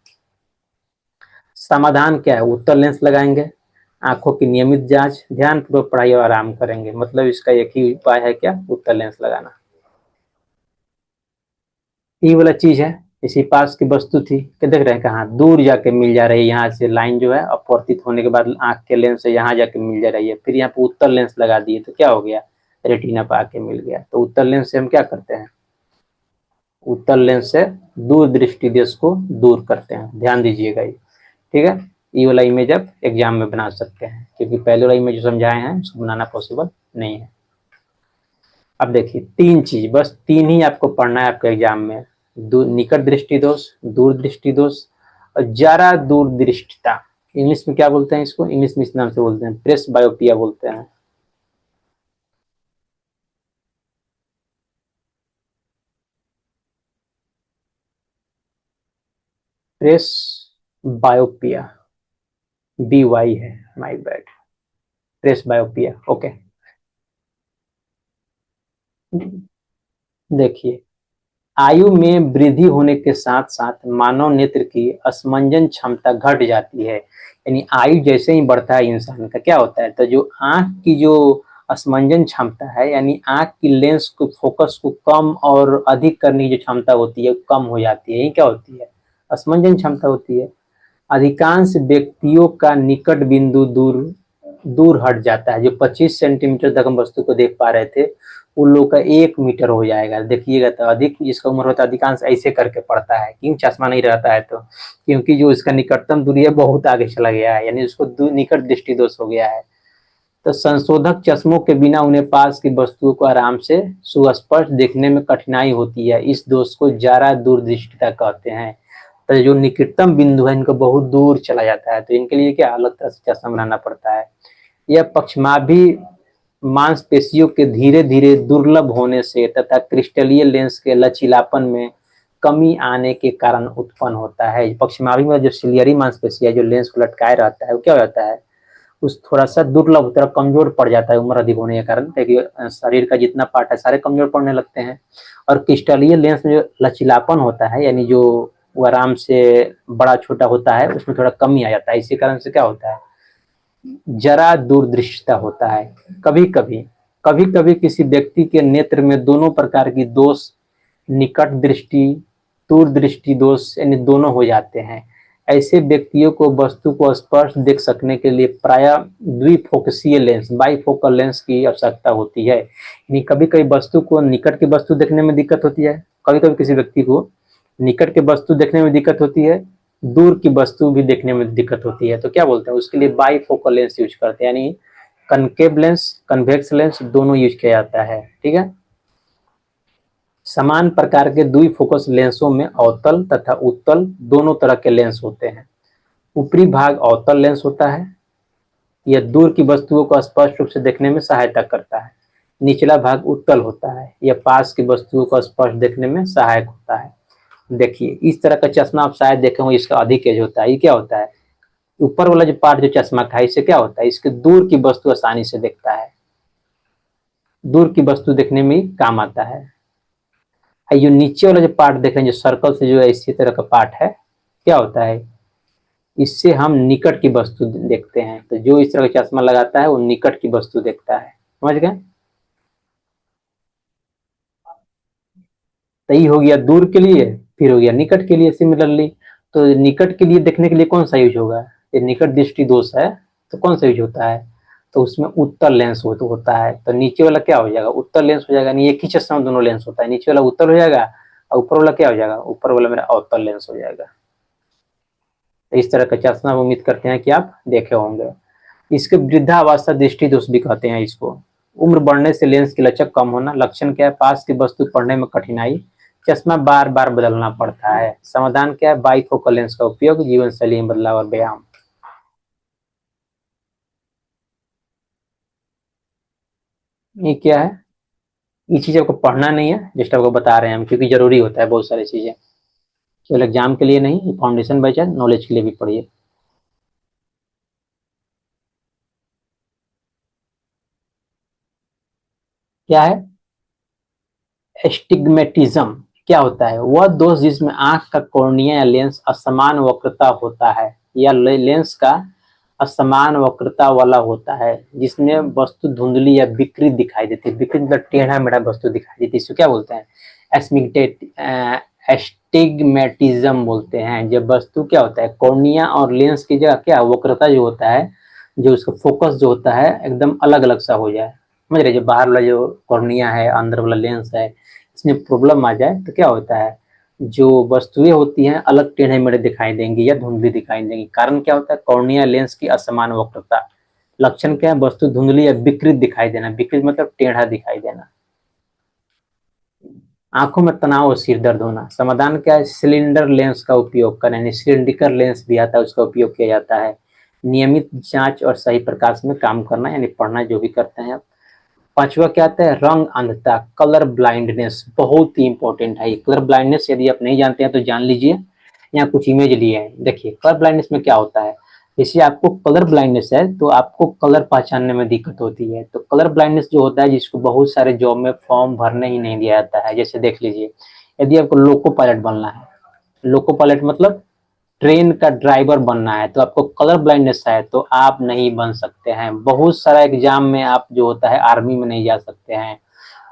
समाधान क्या है? उत्तल लेंस लगाएंगे, आंखों की नियमित जांच, ध्यानपूर्वक पढ़ाई और आराम करेंगे। मतलब इसका एक ही उपाय है, क्या? उत्तल लेंस लगाना। ये वाला चीज है, इसी पास की वस्तु थी कि देख रहे हैं कहाँ दूर जाके मिल जा रही है, यहाँ से लाइन जो है अपवर्तित होने के बाद आंख के लेंस से यहाँ जाके मिल जा रही है, फिर यहाँ पे उत्तल लेंस लगा दिए तो क्या हो गया? रेटिना पे आके मिल गया। तो उत्तल लेंस से हम क्या करते हैं? उत्तल लेंस से दूर दृष्टि दोष को दूर करते हैं। ध्यान दीजिएगा ये, ठीक है। ये वाला इमेज आप एग्जाम में बना सकते हैं, क्योंकि पहले वाला इमेज जो समझाए हैं उसको बनाना पॉसिबल नहीं है। अब देखिए, तीन चीज, बस तीन ही आपको पढ़ना है आपके एग्जाम में। निकट दृष्टि दोष, दूर दृष्टि दोष और जरा दूर दृष्टिता। इंग्लिश में क्या बोलते हैं इसको? इंग्लिश में इस नाम से बोलते हैं, प्रेस बायोपिया बोलते हैं। प्रेस बायोपिया, बी वाई है, my bad. Presbyopia, okay. देखिए, आयु में वृद्धि होने के साथ साथ मानव नेत्र की असमंजन क्षमता घट जाती है। यानी आयु जैसे ही बढ़ता है इंसान का, क्या होता है? तो जो आंख की जो असमंजन क्षमता है, यानी आंख की लेंस को, फोकस को कम और अधिक करने की जो क्षमता होती है कम हो जाती है। ये क्या होती है? असमंजन क्षमता होती है। अधिकांश व्यक्तियों का निकट बिंदु दूर दूर हट जाता है। जो 25 सेंटीमीटर तक हम वस्तु को देख पा रहे थे, उन लोग का 1 मीटर हो जाएगा। देखिएगा तो अधिक जिसका उम्र होता है अधिकांश ऐसे करके पड़ता है। क्यों? चश्मा नहीं रहता है तो, क्योंकि जो इसका निकटतम दूरी है बहुत आगे चला गया है, यानी उसको निकट दृष्टि दोष हो गया है। तो संशोधक चश्मों के बिना उन्हें पास की वस्तुओं को आराम से सुस्पष्ट देखने में कठिनाई होती है। इस दोष को जरा दूरदृष्टिता कहते हैं। तो जो निकटतम बिंदु है इनको बहुत दूर चला जाता है, तो इनके लिए क्या अलग तरह से चश्मा बनाना पड़ता है। यह पक्षमाभी मांसपेशियों के धीरे धीरे दुर्लभ होने से तथा क्रिस्टलीय लेंस के लचीलापन में कमी आने के कारण उत्पन्न होता है। पक्षमाभी में जो सिलियरी मांसपेशी है, जो लेंस को लटकाए रहता है, वो क्या होता है? उस थोड़ा सा दुर्लभ, थोड़ा कमजोर पड़ जाता है उम्र अधिक होने के कारण, क्योंकि शरीर का जितना पार्ट है सारे कमजोर पड़ने लगते हैं। और क्रिस्टलीय लेंस में जो लचीलापन होता है, यानी जो वो आराम से बड़ा छोटा होता है, उसमें थोड़ा कमी आ जाता है। इसी कारण से क्या होता है? जरा दूरदृष्टिता होता है। कभी कभी कभी कभी किसी व्यक्ति के नेत्र में दोनों प्रकार की दोष, निकट दृष्टि, दूर दृष्टि दोष, यानी दोनों हो जाते हैं। ऐसे व्यक्तियों को वस्तु को स्पष्ट देख सकने के लिए प्रायः द्विफोकसीय लेंस, बाइफोकल लेंस की आवश्यकता होती है। यानी कभी कभी वस्तु को, निकट की वस्तु देखने में दिक्कत होती है, कभी कभी किसी व्यक्ति को निकट की वस्तु देखने में दिक्कत होती है, दूर की वस्तु भी देखने में दिक्कत होती है। तो क्या बोलते हैं? उसके लिए बाइफोकल लेंस यूज करते हैं, यानी कनकेव लेंस, कन्वेक्स लेंस दोनों यूज किया जाता है, ठीक है। समान प्रकार के द्विफोकस लेंसों में अवतल तथा उत्तल दोनों तरह के लेंस होते हैं। ऊपरी भाग अवतल लेंस होता है, यह दूर की वस्तुओं को स्पष्ट रूप से देखने में सहायता करता है। निचला भाग उत्तल होता है, यह पास की वस्तुओं को स्पष्ट देखने में सहायक होता है। देखिए, इस तरह का चश्मा आप शायद देखे होंगे, इसका अधिक एज होता है। ये क्या होता है? ऊपर वाला जो पार्ट जो चश्मा का है, इससे क्या होता है? इसके दूर की वस्तु आसानी से देखता है, दूर की वस्तु देखने में ही काम आता है। ये नीचे वाला जो पार्ट देख रहे हैं, जो सर्कल से जो है इसी तरह का पार्ट है, क्या होता है? इससे हम निकट की वस्तु देखते हैं। तो जो इस तरह का चश्मा लगाता है वो निकट की वस्तु देखता है। समझ गए? तो ये हो गया दूर के लिए, फिर हो गया निकट के लिए सिमिलरली। तो निकट के लिए देखने के लिए कौन सा यूज होगा? ये निकट दृष्टि दोष है, तो कौन सा यूज होता है? तो उसमें उत्तल लेंस होता है। तो नीचे वाला क्या हो जाएगा? उत्तल लेंस हो जाएगा। नहीं, एक ही चश्मा में दोनों लेंस होता है, नीचे वाला उत्तल हो जाएगा और ऊपर वाला क्या हो जाएगा? ऊपर वाला मेरा अवतल लेंस हो जाएगा। तो इस तरह का चश्मा उम्मीद करते हैं कि आप देखे होंगे। इसके वृद्धावस्था दृष्टि दोष भी कहते हैं इसको। उम्र बढ़ने से लेंस की लचक कम होना। लक्षण क्या है? पास की वस्तु पढ़ने में कठिनाई, चश्मा बार बार बदलना पड़ता है। समाधान क्या है? बाइफोकल लेंस का उपयोग, जीवन शैली में बदलाव और व्यायाम। ये क्या है? ये चीज आपको पढ़ना नहीं है, जस्ट आपको बता रहे हैं हम, क्योंकि जरूरी होता है बहुत सारी चीजें, केवल एग्जाम के लिए नहीं, फाउंडेशन बाय चांस नॉलेज के लिए भी पढ़िए। क्या है? एस्टिग्मेटिज्म क्या होता है? वह दोष जिसमें आंख का कॉर्निया या लेंस असमान वक्रता होता है, या लेंस का असमान वक्रता वाला होता है, जिसमें वस्तु धुंधली या विकृत दिखाई देती है। विकृत मतलब टेढ़ा मेढ़ा वस्तु दिखाई देती है, इसको क्या बोलते हैं? एस्मिग्मेट एस्टिग्मेटिज्म बोलते हैं। जब वस्तु क्या होता है, कॉर्निया और लेंस की जगह क्या वक्रता जो होता है, जो उसका फोकस जो होता है एकदम अलग अलग सा हो जाए। समझ रहे? जो बाहर वाला जो कॉर्निया है, अंदर वाला लेंस है, इसमें प्रॉब्लम आ जाए तो क्या होता है, जो वस्तुएं होती हैं अलग टेढ़े मेढ़े दिखाई देंगी या धुंधली दिखाई देंगी। कारण क्या होता है? कॉर्निया लेंस की असमान वक्रता। लक्षण क्या है? वस्तु धुंधली या विकृत दिखाई देना। विकृत मतलब टेढ़ा दिखाई देना। आंखों में तनाव और सिर दर्द होना। समाधान क्या है? सिलेंडर लेंस का उपयोग करें, यानी सिलिंड्रिकल लेंस भी आता है, उसका उपयोग किया जाता है। नियमित जांच और सही प्रकाश में काम करना, यानी पढ़ना जो भी करते हैं आप। पांचवा क्या आता है? रंग अंधता, कलर ब्लाइंडनेस। बहुत ही इंपॉर्टेंट है कलर ब्लाइंडनेस, यदि आप नहीं जानते हैं तो जान लीजिए। यहाँ कुछ इमेज लिए हैं, देखिए कलर ब्लाइंडनेस में क्या होता है। जैसे आपको कलर ब्लाइंडनेस है तो आपको कलर पहचानने में दिक्कत होती है। तो कलर ब्लाइंडनेस जो होता है, जिसको बहुत सारे जॉब में फॉर्म भरने ही नहीं दिया जाता है। जैसे देख लीजिए, यदि आपको लोको पायलट बनना है, लोको पायलट मतलब ट्रेन का ड्राइवर बनना है, तो आपको कलर ब्लाइंडनेस है तो आप नहीं बन सकते हैं। बहुत सारा एग्जाम में आप जो होता है, आर्मी में नहीं जा सकते हैं,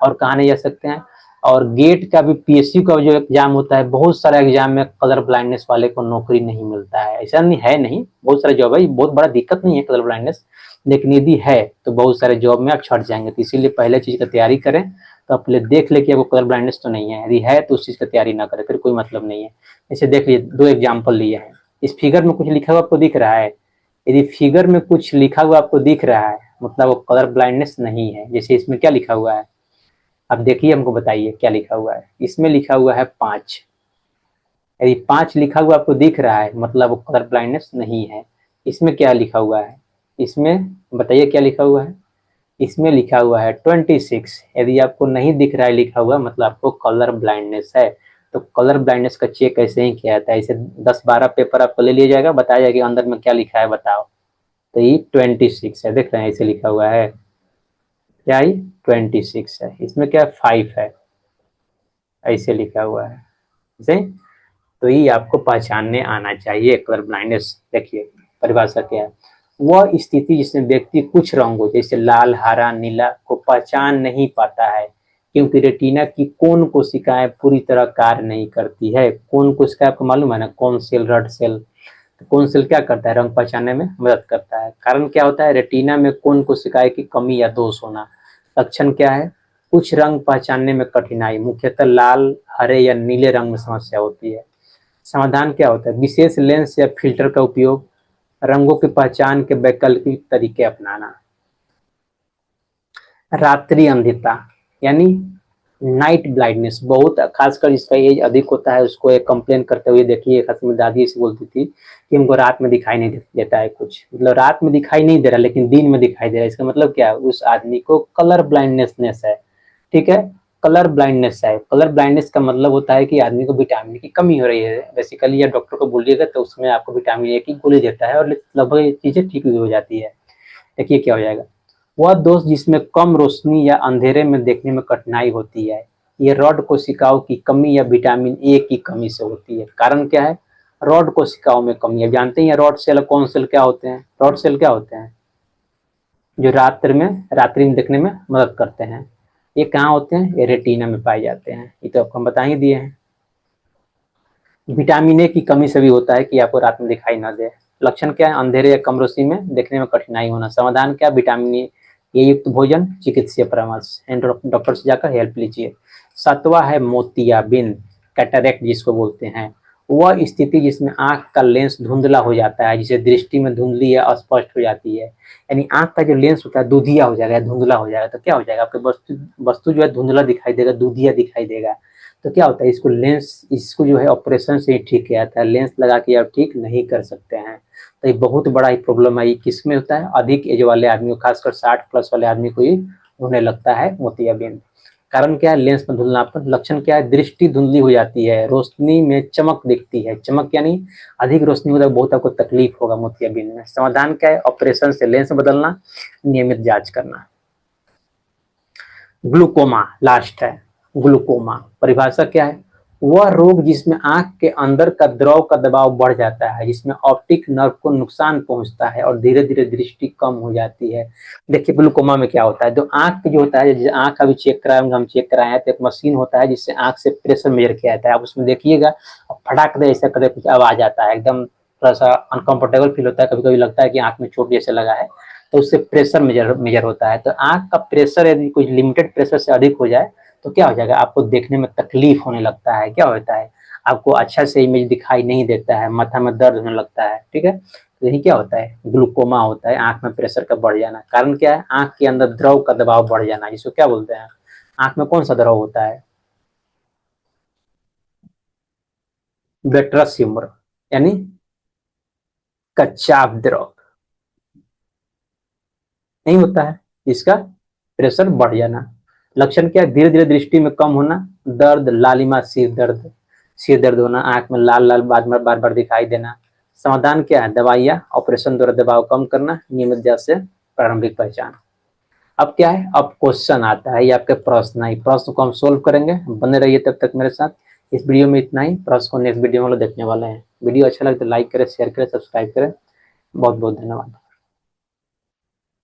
और कहाँ नहीं जा सकते हैं, और गेट का भी, पीएससी का जो एग्जाम होता है, बहुत सारा एग्जाम में कलर ब्लाइंडनेस वाले को नौकरी नहीं मिलता है। ऐसा नहीं है, नहीं, बहुत सारे जॉब है, बहुत बड़ा दिक्कत नहीं है कलर ब्लाइंडनेस, लेकिन यदि है तो बहुत सारे जॉब में आप छट जाएंगे। तो इसीलिए पहले चीज का तैयारी करें, तो आप पहले देख ले कि आपको कलर ब्लाइंडनेस तो नहीं है। यदि है तो उस चीज का तैयारी ना करें, फिर कोई मतलब नहीं है। जैसे देख लीजिए, दो एग्जाम्पल लिए हैं। इस फिगर में कुछ लिखा हुआ आपको दिख रहा है? यदि फिगर में कुछ लिखा हुआ आपको दिख रहा है, मतलब वो कलर ब्लाइंडनेस नहीं है। जैसे इसमें क्या लिखा हुआ है, अब देखिए, हमको बताइए क्या लिखा हुआ है। इसमें लिखा हुआ है 5। यदि 5 लिखा हुआ आपको दिख रहा है, मतलब वो कलर ब्लाइंडनेस नहीं है। इसमें क्या लिखा हुआ है? इसमें बताइए क्या लिखा हुआ है? इसमें लिखा हुआ है 26। यदि आपको नहीं दिख रहा है लिखा हुआ, मतलब आपको कलर ब्लाइंडनेस है। तो कलर ब्लाइंडनेस का चेक ऐसे ही किया जाता है। इसे 10-12 पेपर आपको ले लिया जाएगा, बताया जाएगा कि अंदर में क्या लिखा है, बताओ। तो ये 26 है, देख रहे हैं ऐसे लिखा हुआ है। क्या ये 26 है? इसमें क्या 5 है, ऐसे लिखा हुआ है। ऐसे, तो ये आपको पहचानने आना चाहिए कलर ब्लाइंडनेस। देखिए परिभाषा क्या है? वह स्थिति जिसमें व्यक्ति कुछ रंगों जैसे लाल, हरा, नीला को पहचान नहीं पाता है, क्योंकि रेटिना की कोन कोशिकाएं पूरी तरह कार्य नहीं करती है। कोन कोशिका आपको मालूम है ना, कौन सेल, रड सेल। तो कौन सेल क्या करता है? रंग पहचानने में मदद करता है। कारण क्या होता है? रेटिना में कोन कोशिकाएं की कमी या दोष होना। लक्षण क्या है? कुछ रंग पहचानने में कठिनाई, मुख्यतः लाल, हरे या नीले रंग में समस्या होती है। समाधान क्या होता है? विशेष लेंस या फिल्टर का उपयोग, रंगों की पहचान के वैकल्पिक तरीके अपनाना। रात्रि अंधिता, यानी नाइट ब्लाइंडनेस, बहुत खासकर जिसका एज अधिक होता है उसको एक कंप्लेन करते हुए देखिए। खास में दादी ऐसी बोलती थी कि हमको रात में दिखाई नहीं देता है कुछ, मतलब रात में दिखाई नहीं दे रहा लेकिन दिन में दिखाई दे रहा है। इसका मतलब क्या है? उस आदमी को कलर ब्लाइंडनेस है। ठीक है, कलर ब्लाइंडनेस है। कलर ब्लाइंडनेस का मतलब होता है कि आदमी को विटामिन की कमी हो रही है बेसिकली, या डॉक्टर को बोलिएगा तो उसमें आपको विटामिन ए की गोली देता है और लगभग ये चीजें ठीक भी हो जाती है। देखिए क्या हो जाएगा। वह दोष जिसमें कम रोशनी या अंधेरे में देखने में कठिनाई होती है, ये रॉड कोशिकाओं की कमी या विटामिन ए की कमी से होती है। कारण क्या है? रॉड कोशिकाओं में कमी है। जानते हैं रॉड सेल, कौन सेल क्या होते हैं? रॉड सेल क्या होते हैं? जो रात्रि में देखने में मदद करते हैं। ये कहाँ होते हैं? ये रेटिना में पाए जाते हैं। ये तो आपको हम बता ही दिए हैं। विटामिन ए की कमी से भी होता है कि आपको रात में दिखाई ना दे। लक्षण क्या है? अंधेरे या कम रोशनी में देखने में कठिनाई होना। समाधान क्या? विटामिन ए युक्त भोजन, चिकित्सीय परामर्श, डॉक्टर से जाकर हेल्प लीजिए। 7वां है मोतियाबिंद, कैटरेक्ट जिसको बोलते हैं। वह स्थिति जिसमें आंख का लेंस धुंधला हो जाता है, जिसे दृष्टि में धुंधली या अस्पष्ट हो जाती है, यानी आंख का जो लेंस होता है दुधिया हो जाएगा, धुंधला हो जाएगा। तो क्या हो जाएगा, आपके वस्तु वस्तु जो है धुंधला दिखाई देगा, दुधिया दिखाई देगा। तो क्या होता है, इसको लेंस, इसको जो है ऑपरेशन से ही ठीक किया जाता है, लेंस लगा के आप ठीक नहीं कर सकते हैं। तो ये बहुत बड़ा ही प्रॉब्लम है। ये किस में होता है, अधिक एज वाले आदमी को, खासकर 60+ वाले आदमी को ही होने लगता है मोतियाबिंद। कारण क्या है, लेंस में धुंधलापन। लक्षण क्या है, दृष्टि धुंधली हो जाती है, रोशनी में चमक दिखती है, चमक यानी अधिक रोशनी होता है, बहुत आपको तकलीफ होगा मोतियाबिंद में। समाधान क्या है, ऑपरेशन से लेंस बदलना, नियमित जांच करना। ग्लूकोमा लास्ट है। ग्लूकोमा परिभाषा क्या है, वह रोग जिसमें आंख के अंदर का द्रव का दबाव बढ़ जाता है, जिसमें ऑप्टिक नर्व को नुकसान पहुंचता है और धीरे धीरे दृष्टि कम हो जाती है। देखिए ग्लूकोमा में क्या होता है, जो आंख जो होता है, जैसे आंख अभी चेक कराएंगे, हम चेक कराए तो एक मशीन होता है जिससे आंख से प्रेशर मेजर किया जाता है। आप उसमें देखिएगा फटाक दे ऐसा करे कुछ आवाज आता है, एकदम थोड़ा सा अनकंफर्टेबल फील होता है, कभी कभी लगता है कि आंख में चोट जैसे लगा है। तो उससे प्रेशर मेजर होता है। तो आंख का प्रेशर यदि कुछ लिमिटेड प्रेशर से अधिक हो जाए तो क्या हो जाएगा, आपको देखने में तकलीफ होने लगता है। क्या होता है, आपको अच्छा से इमेज दिखाई नहीं देता है, माथा में दर्द होने लगता है। ठीक है, तो यही क्या होता है, ग्लूकोमा होता है, आंख में प्रेशर का बढ़ जाना। कारण क्या है, आंख के अंदर द्रव का दबाव बढ़ जाना, जिसको क्या बोलते हैं, आंख में कौन सा द्रव होता है, वेट्रस ह्यूमर, यानी कच्चा द्रव नहीं होता है, इसका प्रेशर बढ़ जाना। लक्षण क्या है, धीरे धीरे दृष्टि में कम होना, दर्द, लालिमा, सिर दर्द होना, आंख में लाल लाल बार बार दिखाई देना। समाधान क्या है, दवाइयाँ, ऑपरेशन द्वारा दबाव कम करना, नियमित जांच से प्रारंभिक पहचान। अब क्या है, अब क्वेश्चन आता है, ये आपके प्रश्न है, प्रश्न को हम सोल्व करेंगे, बने रहिए तब तक मेरे साथ। इस वीडियो में इतना ही, प्रश्न को नेक्स्ट वीडियो में देखने वाले हैं। वीडियो अच्छा लगे तो लाइक करें, शेयर करें, सब्सक्राइब करें। बहुत बहुत धन्यवाद।